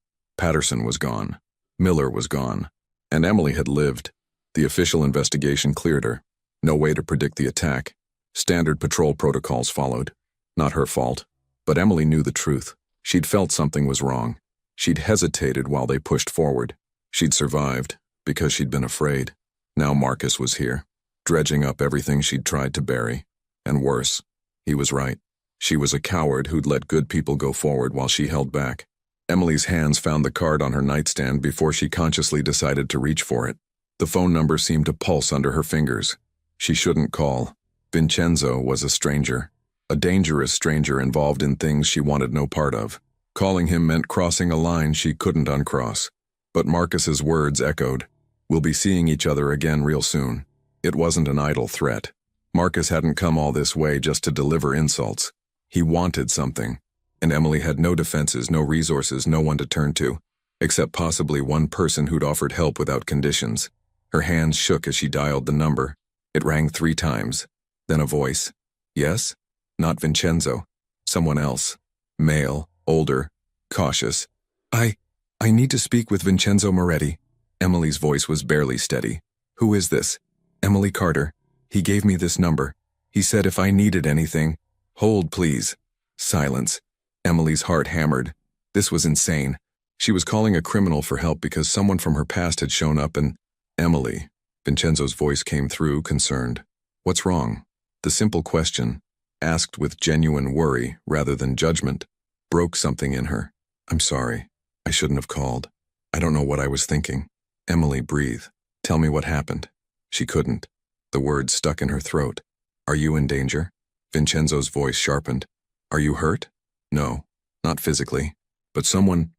Patterson was gone. Miller was gone. And Emily had lived. The official investigation cleared her. No way to predict the attack. Standard patrol protocols followed. Not her fault. But Emily knew the truth. She'd felt something was wrong. She'd hesitated while they pushed forward. She'd survived because she'd been afraid. Now Marcus was here, dredging up everything she'd tried to bury. And worse, he was right. She was a coward who'd let good people go forward while she held back. Emily's hands found the card on her nightstand before she consciously decided to reach for it. The phone number seemed to pulse under her fingers. She shouldn't call. Vincenzo was a stranger. A dangerous stranger involved in things she wanted no part of. Calling him meant crossing a line she couldn't uncross. But Marcus's words echoed. We'll be seeing each other again real soon. It wasn't an idle threat. Marcus hadn't come all this way just to deliver insults. He wanted something. And Emily had no defenses, no resources, no one to turn to, except possibly one person who'd offered help without conditions. Her hands shook as she dialed the number. It rang 3 times. Then a voice. Yes? Not Vincenzo. Someone else. Male, older, cautious. I need to speak with Vincenzo Moretti. Emily's voice was barely steady. Who is this? Emily Carter. He gave me this number. He said if I needed anything. Hold, please. Silence. Emily's heart hammered. This was insane. She was calling a criminal for help because someone from her past had shown up and... Emily. Vincenzo's voice came through, concerned. What's wrong? The simple question, asked with genuine worry rather than judgment, broke something in her. I'm sorry. I shouldn't have called. I don't know what I was thinking. Emily, breathe. Tell me what happened. She couldn't. The words stuck in her throat. Are you in danger? Vincenzo's voice sharpened. Are you hurt? No. Not physically, but someone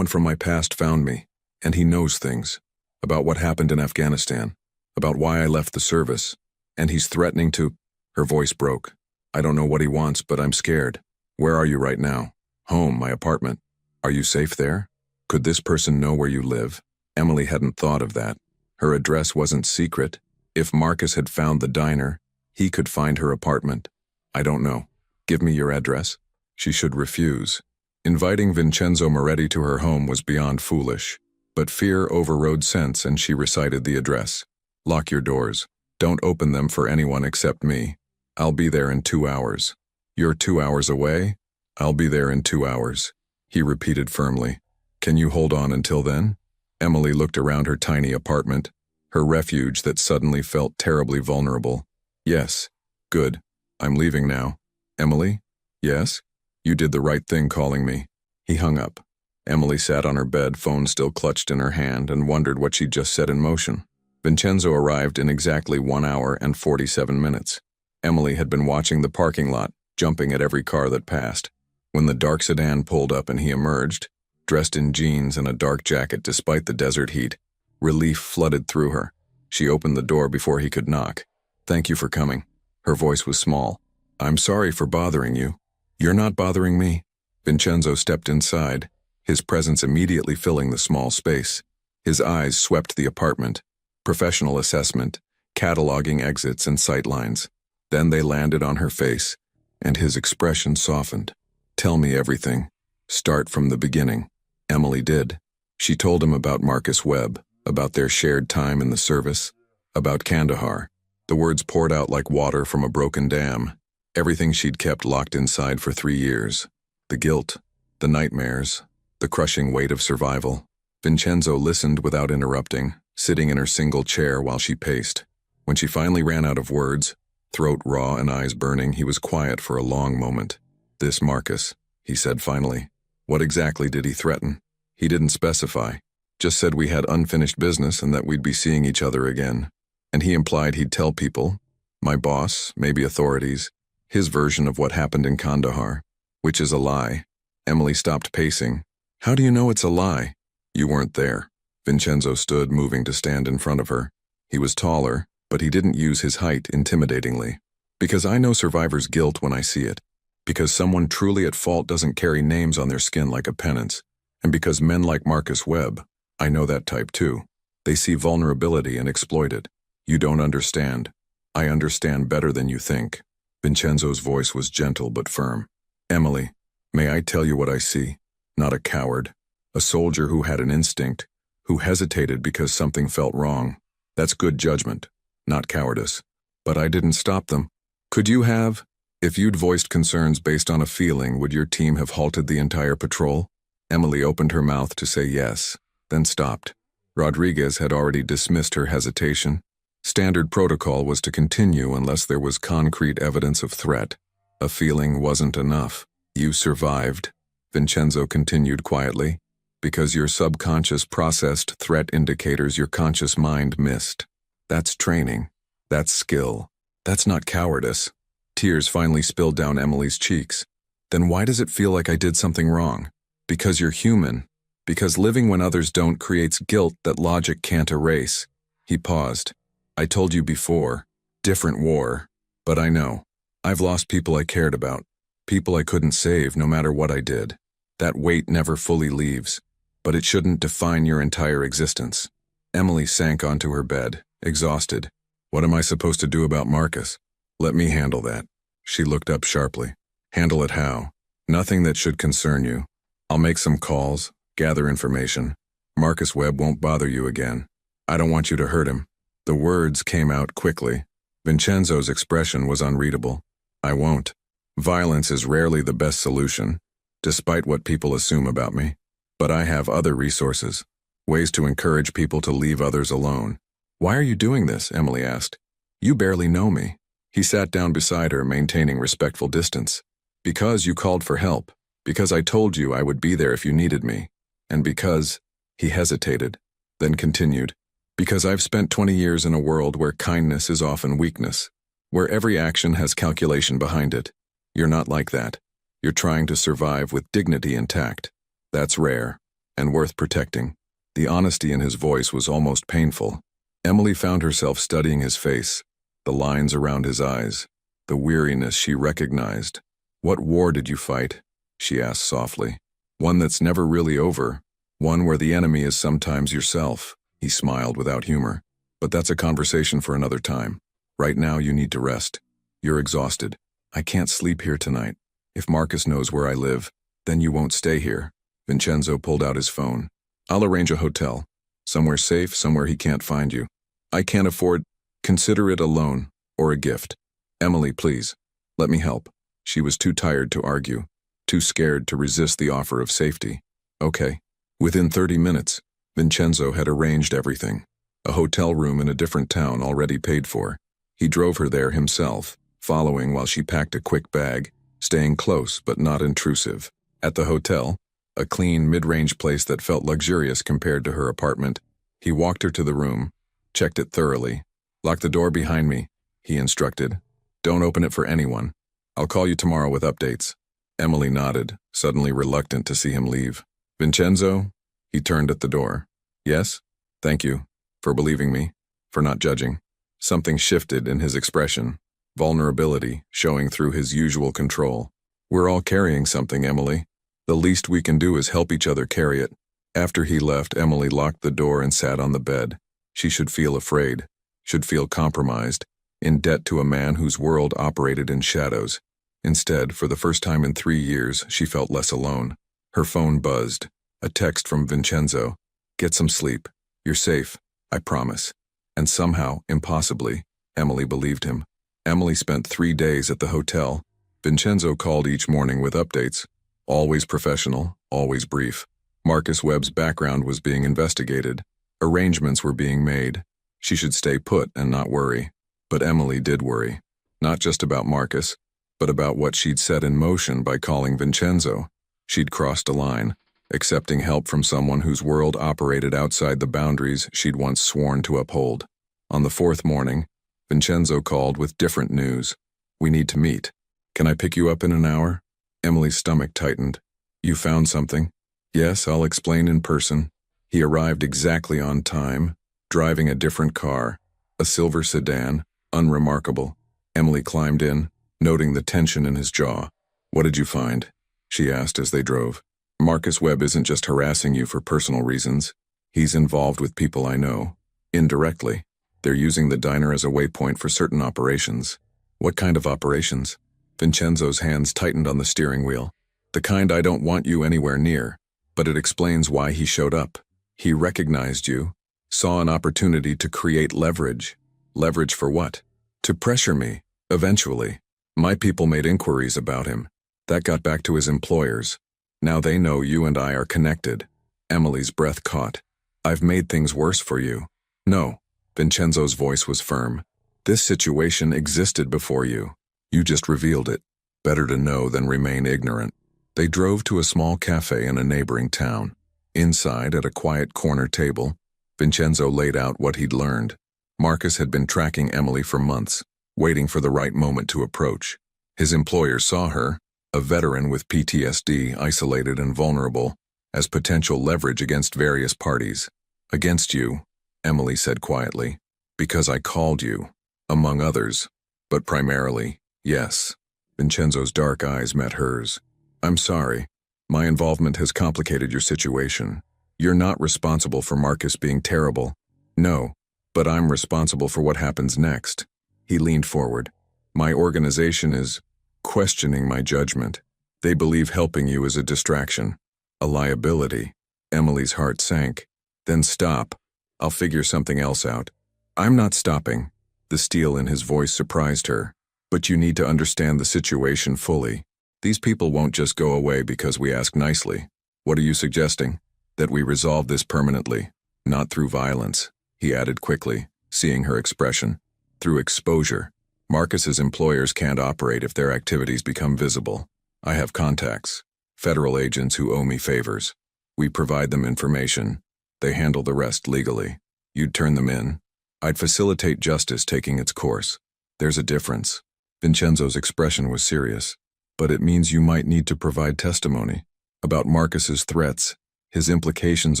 from my past found me, and he knows things. About what happened in Afghanistan, about why I left the service, and he's threatening to—" Her voice broke. "I don't know what he wants, but I'm scared. Where are you right now?" "Home, my apartment." "Are you safe there?" "Could this person know where you live?" Emily hadn't thought of that. Her address wasn't secret. If Marcus had found the diner, he could find her apartment. "I don't know. Give me your address." She should refuse. Inviting Vincenzo Moretti to her home was beyond foolish. But fear overrode sense, and she recited the address. "Lock your doors. Don't open them for anyone except me. I'll be there in 2 hours." "You're 2 hours away?" "I'll be there in 2 hours," he repeated firmly. "Can you hold on until then?" Emily looked around her tiny apartment, her refuge that suddenly felt terribly vulnerable. "Yes. Good. I'm leaving now." "Emily?" "Yes?" "You did the right thing calling me." He hung up. Emily sat on her bed, phone still clutched in her hand, and wondered what she'd just set in motion. Vincenzo arrived in exactly 1 hour and 47 minutes. Emily had been watching the parking lot, jumping at every car that passed. When the dark sedan pulled up and he emerged, dressed in jeans and a dark jacket despite the desert heat, relief flooded through her. She opened the door before he could knock. "Thank you for coming." Her voice was small. "I'm sorry for bothering you." "You're not bothering me." Vincenzo stepped inside, his presence immediately filling the small space. His eyes swept the apartment. Professional assessment, cataloging exits and sightlines. Then they landed on her face, and his expression softened. "Tell me everything. Start from the beginning." Emily did. She told him about Marcus Webb, about their shared time in the service, about Kandahar. The words poured out like water from a broken dam. Everything she'd kept locked inside for 3 years. The guilt, the nightmares, the crushing weight of survival. Vincenzo listened without interrupting, sitting in her single chair while she paced. When she finally ran out of words, throat raw and eyes burning, he was quiet for a long moment. "This Marcus," he said finally. "What exactly did he threaten?" He didn't specify, just said we had unfinished business and that we'd be seeing each other again. And he implied he'd tell people, my boss, maybe authorities, his version of what happened in Kandahar, which is a lie. Emily stopped pacing. "How do you know it's a lie?" "You weren't there." Vincenzo stood, moving to stand in front of her. He was taller, but he didn't use his height intimidatingly. "Because I know survivors' guilt when I see it. Because someone truly at fault doesn't carry names on their skin like a penance. And because men like Marcus Webb, I know that type too. They see vulnerability and exploit it. You don't understand. I understand better than you think." Vincenzo's voice was gentle but firm. "Emily, may I tell you what I see? Not a coward. A soldier who had an instinct, who hesitated because something felt wrong. That's good judgment, not cowardice. But I didn't stop them. Could you have? If you'd voiced concerns based on a feeling, would your team have halted the entire patrol?" Emily opened her mouth to say yes, then stopped. Rodriguez had already dismissed her hesitation. Standard protocol was to continue unless there was concrete evidence of threat. A feeling wasn't enough. "You survived," Vincenzo continued quietly, "because your subconscious processed threat indicators your conscious mind missed. That's training. That's skill. That's not cowardice." Tears finally spilled down Emily's cheeks. "Then why does it feel like I did something wrong?" "Because you're human. Because living when others don't creates guilt that logic can't erase." He paused. "I told you before, different war. But I know. I've lost people I cared about. People I couldn't save no matter what I did. That weight never fully leaves. But it shouldn't define your entire existence." Emily sank onto her bed, exhausted. "What am I supposed to do about Marcus?" "Let me handle that." She looked up sharply. "Handle it how?" "Nothing that should concern you. I'll make some calls, gather information. Marcus Webb won't bother you again. I don't want you to hurt him." The words came out quickly. Vincenzo's expression was unreadable. "I won't. Violence is rarely the best solution, despite what people assume about me. But I have other resources, ways to encourage people to leave others alone." "Why are you doing this?" Emily asked. "You barely know me." He sat down beside her, maintaining respectful distance. "Because you called for help. Because I told you I would be there if you needed me. And because—" He hesitated, then continued. "Because I've spent 20 years in a world where kindness is often weakness, where every action has calculation behind it. You're not like that. You're trying to survive with dignity intact. That's rare, and worth protecting. The honesty in his voice was almost painful. Emily found herself studying his face, the lines around his eyes, the weariness she recognized. "What war did you fight?" she asked softly. "One that's never really over. One where the enemy is sometimes yourself." He smiled without humor. "But that's a conversation for another time. Right now you need to rest. You're exhausted." "I can't sleep here tonight. If Marcus knows where I live, then you won't stay here." Vincenzo pulled out his phone. "I'll arrange a hotel. Somewhere safe, somewhere he can't find you. I can't afford. Consider it a loan, or a gift. Emily, please. Let me help." She was too tired to argue, too scared to resist the offer of safety. "Okay." Within 30 minutes, Vincenzo had arranged everything. A hotel room in a different town already paid for. He drove her there himself, following while she packed a quick bag, staying close but not intrusive. At the hotel, a clean, mid-range place that felt luxurious compared to her apartment, he walked her to the room, checked it thoroughly. "Lock the door behind me," he instructed. "Don't open it for anyone. I'll call you tomorrow with updates." Emily nodded, suddenly reluctant to see him leave. "Vincenzo?" He turned at the door. "Yes? Thank you. For believing me. For not judging." Something shifted in his expression. Vulnerability showing through his usual control. "We're all carrying something, Emily. The least we can do is help each other carry it." After he left, Emily locked the door and sat on the bed. She should feel afraid, should feel compromised, in debt to a man whose world operated in shadows. Instead, for the first time in 3 years, she felt less alone. Her phone buzzed. A text from Vincenzo. "Get some sleep. You're safe. I promise." And somehow, impossibly, Emily believed him. Emily spent 3 days at the hotel. Vincenzo called each morning with updates. Always professional, always brief. Marcus Webb's background was being investigated. Arrangements were being made. She should stay put and not worry. But Emily did worry. Not just about Marcus, but about what she'd set in motion by calling Vincenzo. She'd crossed a line, accepting help from someone whose world operated outside the boundaries she'd once sworn to uphold. On the 4th morning, Vincenzo called with different news. "We need to meet. Can I pick you up in an hour?" Emily's stomach tightened. "You found something?" "Yes, I'll explain in person." He arrived exactly on time, driving a different car, a silver sedan, unremarkable. Emily climbed in, noting the tension in his jaw. "What did you find?" she asked as they drove. "Marcus Webb isn't just harassing you for personal reasons. He's involved with people I know. Indirectly. They're using the diner as a waypoint for certain operations." "What kind of operations?" Vincenzo's hands tightened on the steering wheel. "The kind I don't want you anywhere near." But it explains why he showed up. He recognized you, saw an opportunity to create leverage. Leverage for what? To pressure me, eventually. My people made inquiries about him. That got back to his employers. Now they know you and I are connected. Emily's breath caught. "I've made things worse for you." "No." Vincenzo's voice was firm. "This situation existed before you. You just revealed it. Better to know than remain ignorant." They drove to a small cafe in a neighboring town. Inside, at a quiet corner table, Vincenzo laid out what he'd learned. Marcus had been tracking Emily for months, waiting for the right moment to approach. His employer saw her, a veteran with PTSD, isolated and vulnerable, as potential leverage against various parties. "Against you," Emily said quietly, "because I called you, among others. But primarily, yes." Vincenzo's dark eyes met hers. "I'm sorry. My involvement has complicated your situation. You're not responsible for Marcus being terrible. No, but I'm responsible for what happens next." He leaned forward. "My organization is questioning my judgment. They believe helping you is a distraction, a liability." Emily's heart sank. "Then stop. I'll figure something else out." "I'm not stopping." The steel in his voice surprised her. "But you need to understand the situation fully. These people won't just go away because we ask nicely." "What are you suggesting?" "That we resolve this permanently. Not through violence," he added quickly, seeing her expression. "Through exposure. Marcus's employers can't operate if their activities become visible. I have contacts, federal agents who owe me favors. We provide them information. They handle the rest legally. You'd turn them in. I'd facilitate justice taking its course. There's a difference." Vincenzo's expression was serious. But it means you might need to provide testimony about Marcus's threats, his implications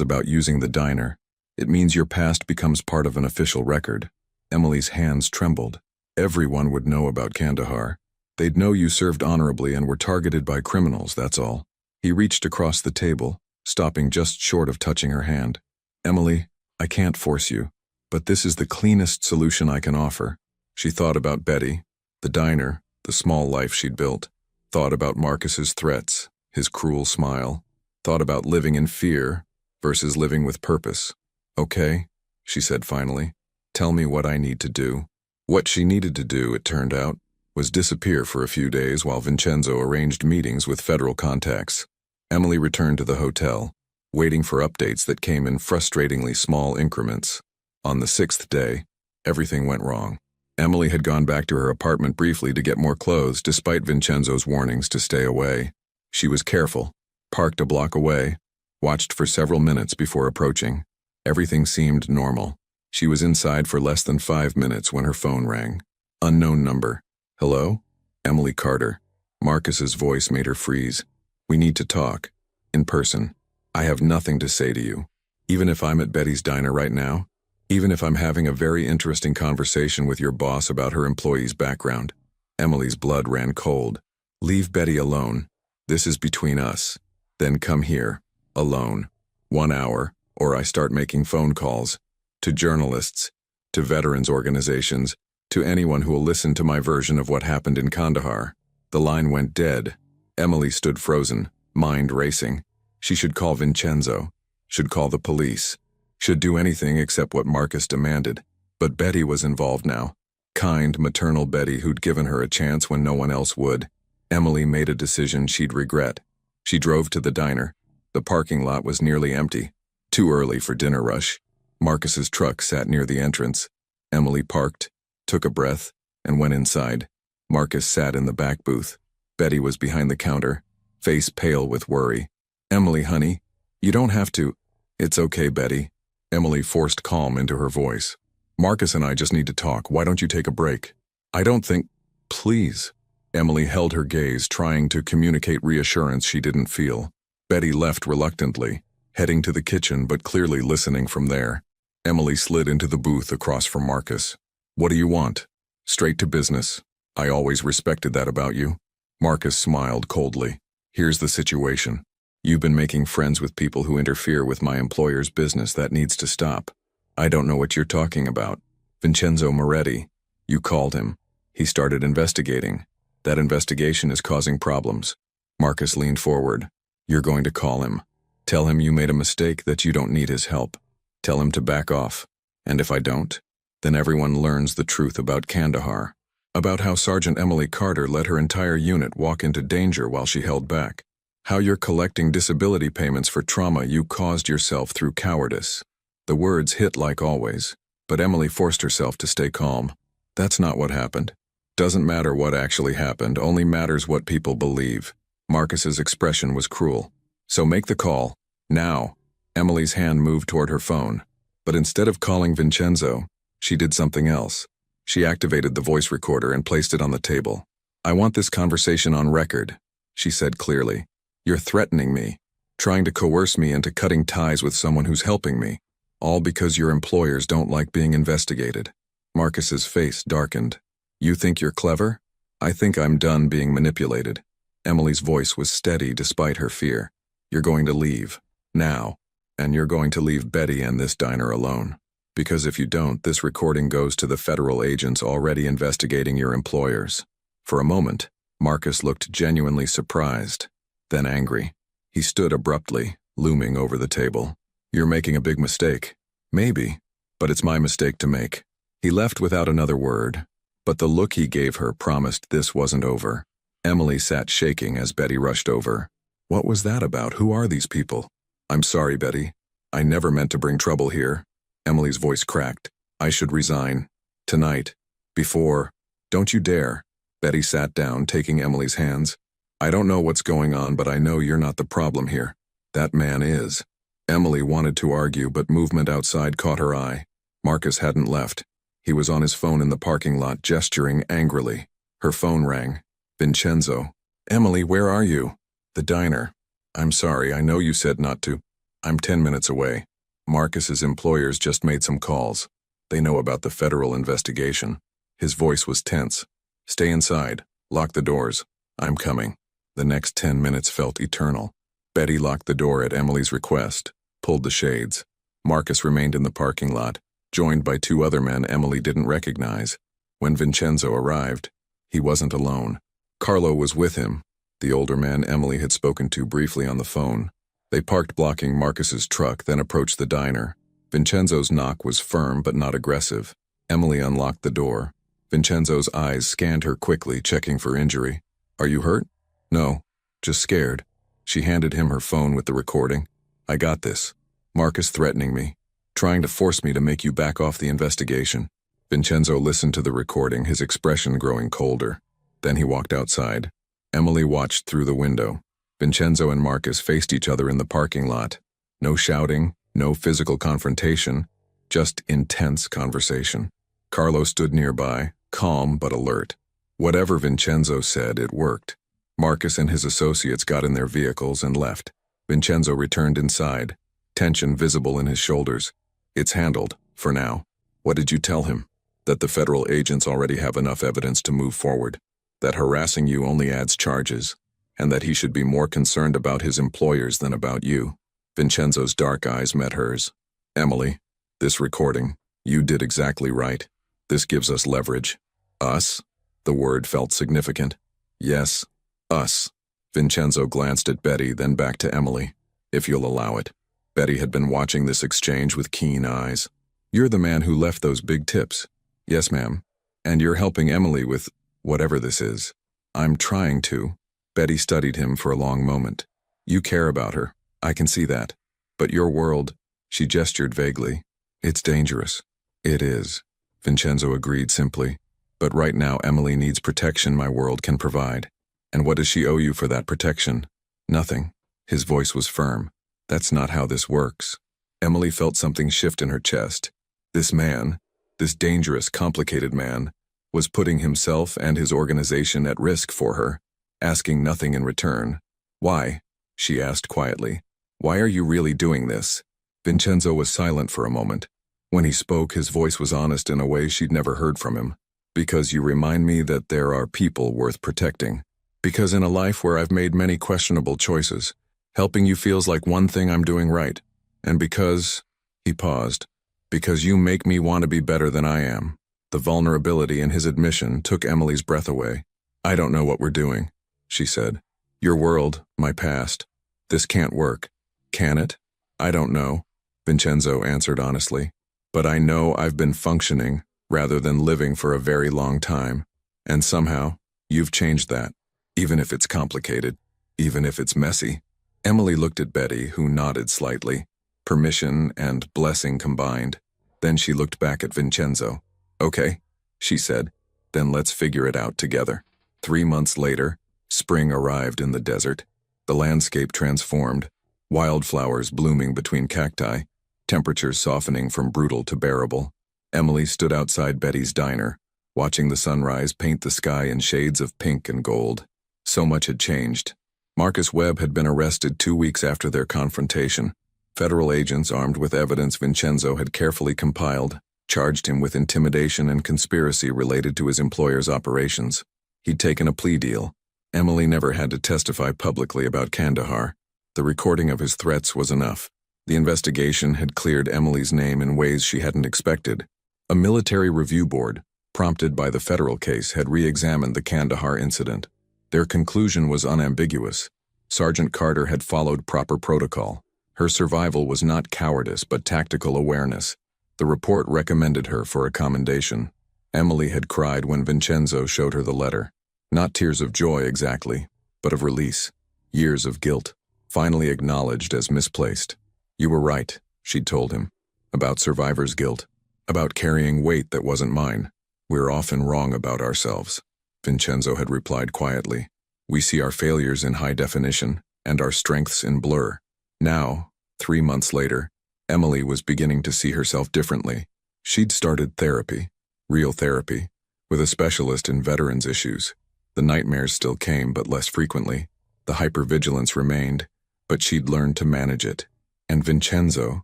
about using the diner. It means your past becomes part of an official record. Emily's hands trembled. Everyone would know about Kandahar. They'd know you served honorably and were targeted by criminals, that's all. He reached across the table, stopping just short of touching her hand. Emily, I can't force you, but this is the cleanest solution I can offer. She thought about Betty, the diner, the small life she'd built. Thought about Marcus's threats, his cruel smile. Thought about living in fear versus living with purpose. Okay, she said finally. Tell me what I need to do. What she needed to do, it turned out, was disappear for a few days while Vincenzo arranged meetings with federal contacts. Emily returned to the hotel, waiting for updates that came in frustratingly small increments. On the 6th day, everything went wrong. Emily had gone back to her apartment briefly to get more clothes despite Vincenzo's warnings to stay away. She was careful, parked a block away, watched for several minutes before approaching. Everything seemed normal. She was inside for less than 5 minutes when her phone rang. Unknown number. Hello? Emily Carter. Marcus's voice made her freeze. We need to talk. In person. I have nothing to say to you. Even if I'm at Betty's diner right now, even if I'm having a very interesting conversation with your boss about her employee's background. Emily's blood ran cold. Leave Betty alone. This is between us. Then come here. Alone. 1 hour, or I start making phone calls. To journalists. To veterans organizations. To anyone who will listen to my version of what happened in Kandahar. The line went dead. Emily stood frozen, mind racing. She should call Vincenzo. Should call the police. Should do anything except what Marcus demanded. But Betty was involved now. Kind, maternal Betty who'd given her a chance when no one else would. Emily made a decision she'd regret. She drove to the diner. The parking lot was nearly empty. Too early for dinner rush. Marcus's truck sat near the entrance. Emily parked, took a breath, and went inside. Marcus sat in the back booth. Betty was behind the counter, face pale with worry. Emily, honey, you don't have to. It's okay, Betty. Emily forced calm into her voice. Marcus and I just need to talk. Why don't you take a break? I don't think... Please. Emily held her gaze, trying to communicate reassurance she didn't feel. Betty left reluctantly, heading to the kitchen but clearly listening from there. Emily slid into the booth across from Marcus. What do you want? Straight to business. I always respected that about you. Marcus smiled coldly. Here's the situation. You've been making friends with people who interfere with my employer's business. That needs to stop. I don't know what you're talking about. Vincenzo Moretti. You called him. He started investigating. That investigation is causing problems. Marcus leaned forward. You're going to call him. Tell him you made a mistake, that you don't need his help. Tell him to back off. And if I don't, then everyone learns the truth about Kandahar. About how Sergeant Emily Carter let her entire unit walk into danger while she held back. How you're collecting disability payments for trauma you caused yourself through cowardice. The words hit like always, but Emily forced herself to stay calm. That's not what happened. Doesn't matter what actually happened, only matters what people believe. Marcus's expression was cruel. So make the call. Now. Emily's hand moved toward her phone. But instead of calling Vincenzo, she did something else. She activated the voice recorder and placed it on the table. I want this conversation on record, she said clearly. You're threatening me, trying to coerce me into cutting ties with someone who's helping me, all because your employers don't like being investigated. Marcus's face darkened. You think you're clever? I think I'm done being manipulated. Emily's voice was steady despite her fear. You're going to leave. Now. And you're going to leave Betty and this diner alone. Because if you don't, this recording goes to the federal agents already investigating your employers. For a moment, Marcus looked genuinely surprised, then angry. He stood abruptly, looming over the table. You're making a big mistake. Maybe, but it's my mistake to make. He left without another word, but the look he gave her promised this wasn't over. Emily sat shaking as Betty rushed over. What was that about? Who are these people? I'm sorry, Betty. I never meant to bring trouble here. Emily's voice cracked. I should resign. Tonight. Before. Don't you dare. Betty sat down, taking Emily's hands. I don't know what's going on, but I know you're not the problem here. That man is. Emily wanted to argue, but movement outside caught her eye. Marcus hadn't left. He was on his phone in the parking lot, gesturing angrily. Her phone rang. Vincenzo. Emily, where are you? The diner. I'm sorry, I know you said not to. I'm 10 minutes away. Marcus's employers just made some calls. They know about the federal investigation. His voice was tense. Stay inside. Lock the doors. I'm coming. The next 10 minutes felt eternal. Betty locked the door at Emily's request, pulled the shades. Marcus remained in the parking lot, joined by two other men Emily didn't recognize. When Vincenzo arrived, he wasn't alone. Carlo was with him, the older man Emily had spoken to briefly on the phone. They parked blocking Marcus's truck, then approached the diner. Vincenzo's knock was firm but not aggressive. Emily unlocked the door. Vincenzo's eyes scanned her quickly, checking for injury. Are you hurt? No, just scared. She handed him her phone with the recording. I got this. Marcus threatening me, trying to force me to make you back off the investigation. Vincenzo listened to the recording, his expression growing colder. Then he walked outside. Emily watched through the window. Vincenzo and Marcus faced each other in the parking lot. No shouting, no physical confrontation, just intense conversation. Carlo stood nearby, calm but alert. Whatever Vincenzo said, it worked. Marcus and his associates got in their vehicles and left. Vincenzo returned inside, tension visible in his shoulders. It's handled, for now. What did you tell him? That the federal agents already have enough evidence to move forward. That harassing you only adds charges, and that he should be more concerned about his employers than about you. Vincenzo's dark eyes met hers. Emily, this recording, you did exactly right. This gives us leverage. Us? The word felt significant. Yes, us. Vincenzo glanced at Betty, then back to Emily. If you'll allow it. Betty had been watching this exchange with keen eyes. You're the man who left those big tips. Yes, ma'am. And you're helping Emily with whatever this is. I'm trying to. Betty studied him for a long moment. You care about her. I can see that. But your world, she gestured vaguely. It's dangerous. It is. Vincenzo agreed simply. But right now Emily needs protection my world can provide. And what does she owe you for that protection? Nothing. His voice was firm. That's not how this works. Emily felt something shift in her chest. This man, this dangerous, complicated man, was putting himself and his organization at risk for her, asking nothing in return. Why? She asked quietly. Why are you really doing this? Vincenzo was silent for a moment. When he spoke, his voice was honest in a way she'd never heard from him. Because you remind me that there are people worth protecting. Because in a life where I've made many questionable choices, helping you feels like one thing I'm doing right. And because, he paused, because you make me want to be better than I am. The vulnerability in his admission took Emily's breath away. I don't know what we're doing, she said. Your world, my past. This can't work. Can it? I don't know, Vincenzo answered honestly. But I know I've been functioning rather than living for a very long time. And somehow, you've changed that. Even if it's complicated. Even if it's messy. Emily looked at Betty, who nodded slightly. Permission and blessing combined. Then she looked back at Vincenzo. Okay, she said. Then let's figure it out together. 3 months later, spring arrived in the desert. The landscape transformed. Wildflowers blooming between cacti. Temperatures softening from brutal to bearable. Emily stood outside Betty's diner, watching the sunrise paint the sky in shades of pink and gold. So much had changed. Marcus Webb had been arrested 2 weeks after their confrontation. Federal agents armed with evidence Vincenzo had carefully compiled charged him with intimidation and conspiracy related to his employer's operations. He'd taken a plea deal. Emily never had to testify publicly about Kandahar. The recording of his threats was enough. The investigation had cleared Emily's name in ways she hadn't expected. A military review board, prompted by the federal case, had re-examined the Kandahar incident. Their conclusion was unambiguous. Sergeant Carter had followed proper protocol. Her survival was not cowardice but tactical awareness. The report recommended her for a commendation. Emily had cried when Vincenzo showed her the letter. Not tears of joy exactly, but of release. Years of guilt, finally acknowledged as misplaced. You were right, she'd told him. About survivor's guilt. About carrying weight that wasn't mine. We're often wrong about ourselves. Vincenzo had replied quietly. We see our failures in high definition, and our strengths in blur. Now, 3 months later, Emily was beginning to see herself differently. She'd started therapy, real therapy, with a specialist in veterans issues. The nightmares still came, but less frequently. The hypervigilance remained, but she'd learned to manage it. And Vincenzo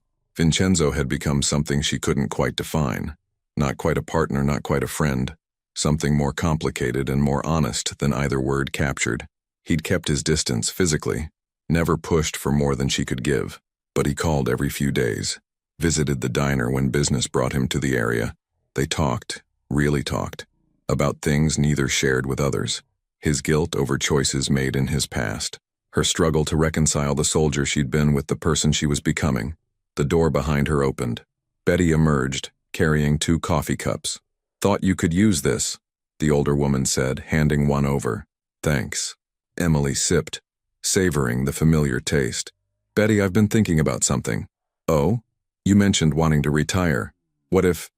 had become something she couldn't quite define. Not quite a partner, not quite a friend. Something more complicated and more honest than either word captured. He'd kept his distance physically, never pushed for more than she could give, but he called every few days, visited the diner when business brought him to the area. They talked, really talked, about things neither shared with others. His guilt over choices made in his past. Her struggle to reconcile the soldier she'd been with the person she was becoming. The door behind her opened. Betty emerged, carrying 2 coffee cups. "Thought you could use this," the older woman said, handing one over. "Thanks." Emily sipped, savoring the familiar taste. "Betty, I've been thinking about something." "Oh? You mentioned wanting to retire. What if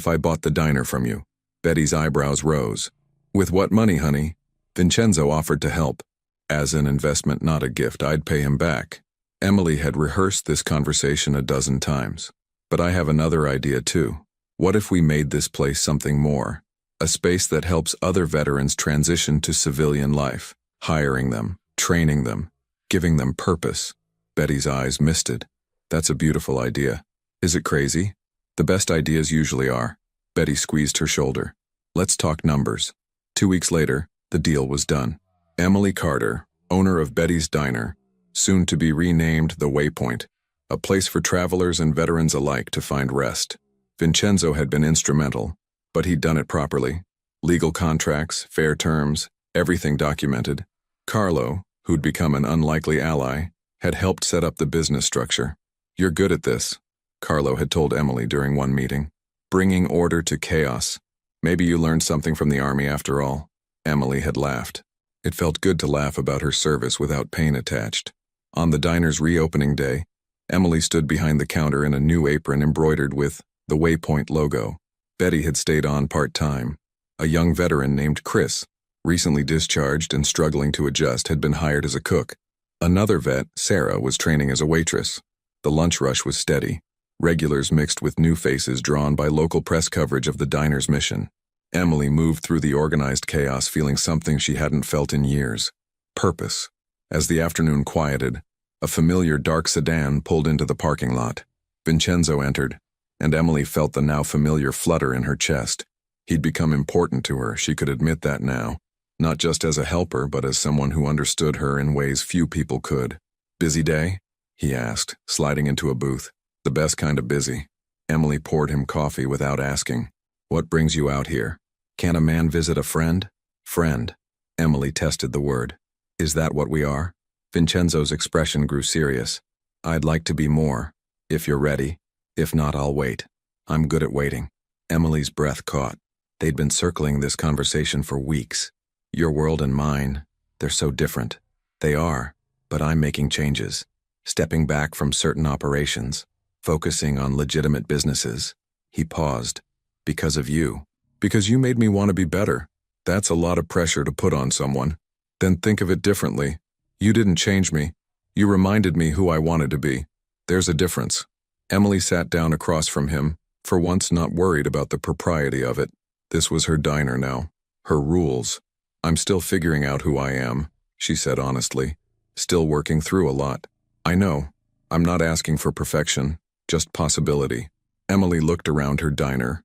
I bought the diner from you?" Betty's eyebrows rose. "With what money, honey?" Vincenzo offered to help. "As an investment, not a gift. I'd pay him back." Emily had rehearsed this conversation a dozen times. "But I have another idea too. What if we made this place something more? A space that helps other veterans transition to civilian life, hiring them, training them, giving them purpose." Betty's eyes misted. "That's a beautiful idea. Is it crazy?" "The best ideas usually are." Betty squeezed her shoulder. "Let's talk numbers." 2 weeks later, the deal was done. Emily Carter, owner of Betty's Diner, soon to be renamed The Waypoint, a place for travelers and veterans alike to find rest. Vincenzo had been instrumental, but he'd done it properly. Legal contracts, fair terms, everything documented. Carlo, who'd become an unlikely ally, had helped set up the business structure. "You're good at this," Carlo had told Emily during one meeting. "Bringing order to chaos. Maybe you learned something from the army after all." Emily had laughed. It felt good to laugh about her service without pain attached. On the diner's reopening day, Emily stood behind the counter in a new apron embroidered with the Waypoint logo. Betty had stayed on part-time. A young veteran named Chris, recently discharged and struggling to adjust, had been hired as a cook. Another vet, Sarah, was training as a waitress. The lunch rush was steady. Regulars mixed with new faces drawn by local press coverage of the diner's mission. Emily moved through the organized chaos feeling something she hadn't felt in years. Purpose. As the afternoon quieted, a familiar dark sedan pulled into the parking lot. Vincenzo entered, and Emily felt the now familiar flutter in her chest. He'd become important to her, she could admit that now. Not just as a helper, but as someone who understood her in ways few people could. "Busy day?" he asked, sliding into a booth. "The best kind of busy." Emily poured him coffee without asking. "What brings you out here?" "Can a man visit a friend?" "Friend." Emily tested the word. "Is that what we are?" Vincenzo's expression grew serious. "I'd like to be more, if you're ready. If not, I'll wait. I'm good at waiting." Emily's breath caught. They'd been circling this conversation for weeks. "Your world and mine, they're so different." "They are, but I'm making changes. Stepping back from certain operations, focusing on legitimate businesses." He paused. "Because of you." "Because you made me want to be better." "That's a lot of pressure to put on someone." "Then think of it differently. You didn't change me. You reminded me who I wanted to be. There's a difference." Emily sat down across from him, for once not worried about the propriety of it. This was her diner now. Her rules. "I'm still figuring out who I am," she said honestly. "Still working through a lot." "I know. I'm not asking for perfection, just possibility." Emily looked around her diner,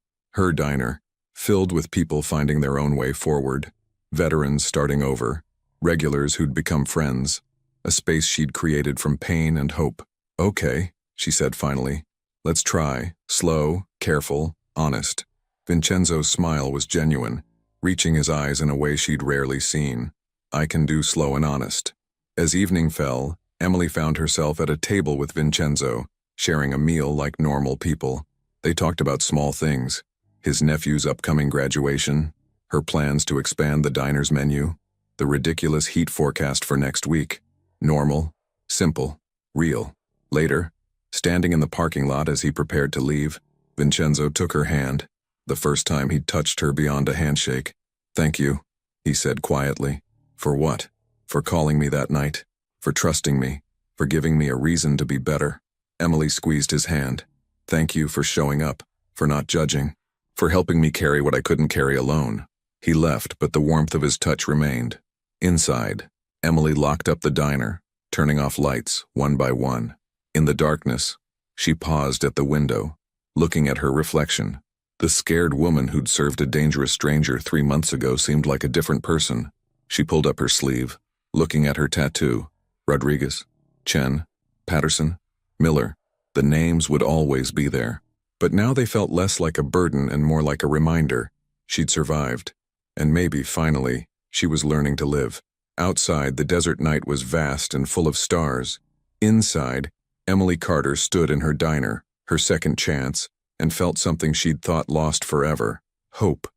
filled with people finding their own way forward. Veterans starting over. Regulars who'd become friends. A space she'd created from pain and hope. "Okay," she said finally. "Let's try. Slow, careful, honest." Vincenzo's smile was genuine, reaching his eyes in a way she'd rarely seen. "I can do slow and honest." As evening fell, Emily found herself at a table with Vincenzo, sharing a meal like normal people. They talked about small things. His nephew's upcoming graduation, her plans to expand the diner's menu, the ridiculous heat forecast for next week. Normal, simple, real. Later, standing in the parking lot as he prepared to leave, Vincenzo took her hand, the first time he'd touched her beyond a handshake. "Thank you," he said quietly. "For what?" "For calling me that night. For trusting me. For giving me a reason to be better." Emily squeezed his hand. "Thank you for showing up. For not judging. For helping me carry what I couldn't carry alone." He left, but the warmth of his touch remained. Inside, Emily locked up the diner, turning off lights one by one. In the darkness, she paused at the window, looking at her reflection. The scared woman who'd served a dangerous stranger 3 months ago seemed like a different person. She pulled up her sleeve, looking at her tattoo. Rodriguez, Chen, Patterson, Miller. The names would always be there. But now they felt less like a burden and more like a reminder. She'd survived. And maybe, finally, she was learning to live. Outside, the desert night was vast and full of stars. Inside, Emily Carter stood in her diner, her second chance, and felt something she'd thought lost forever: hope.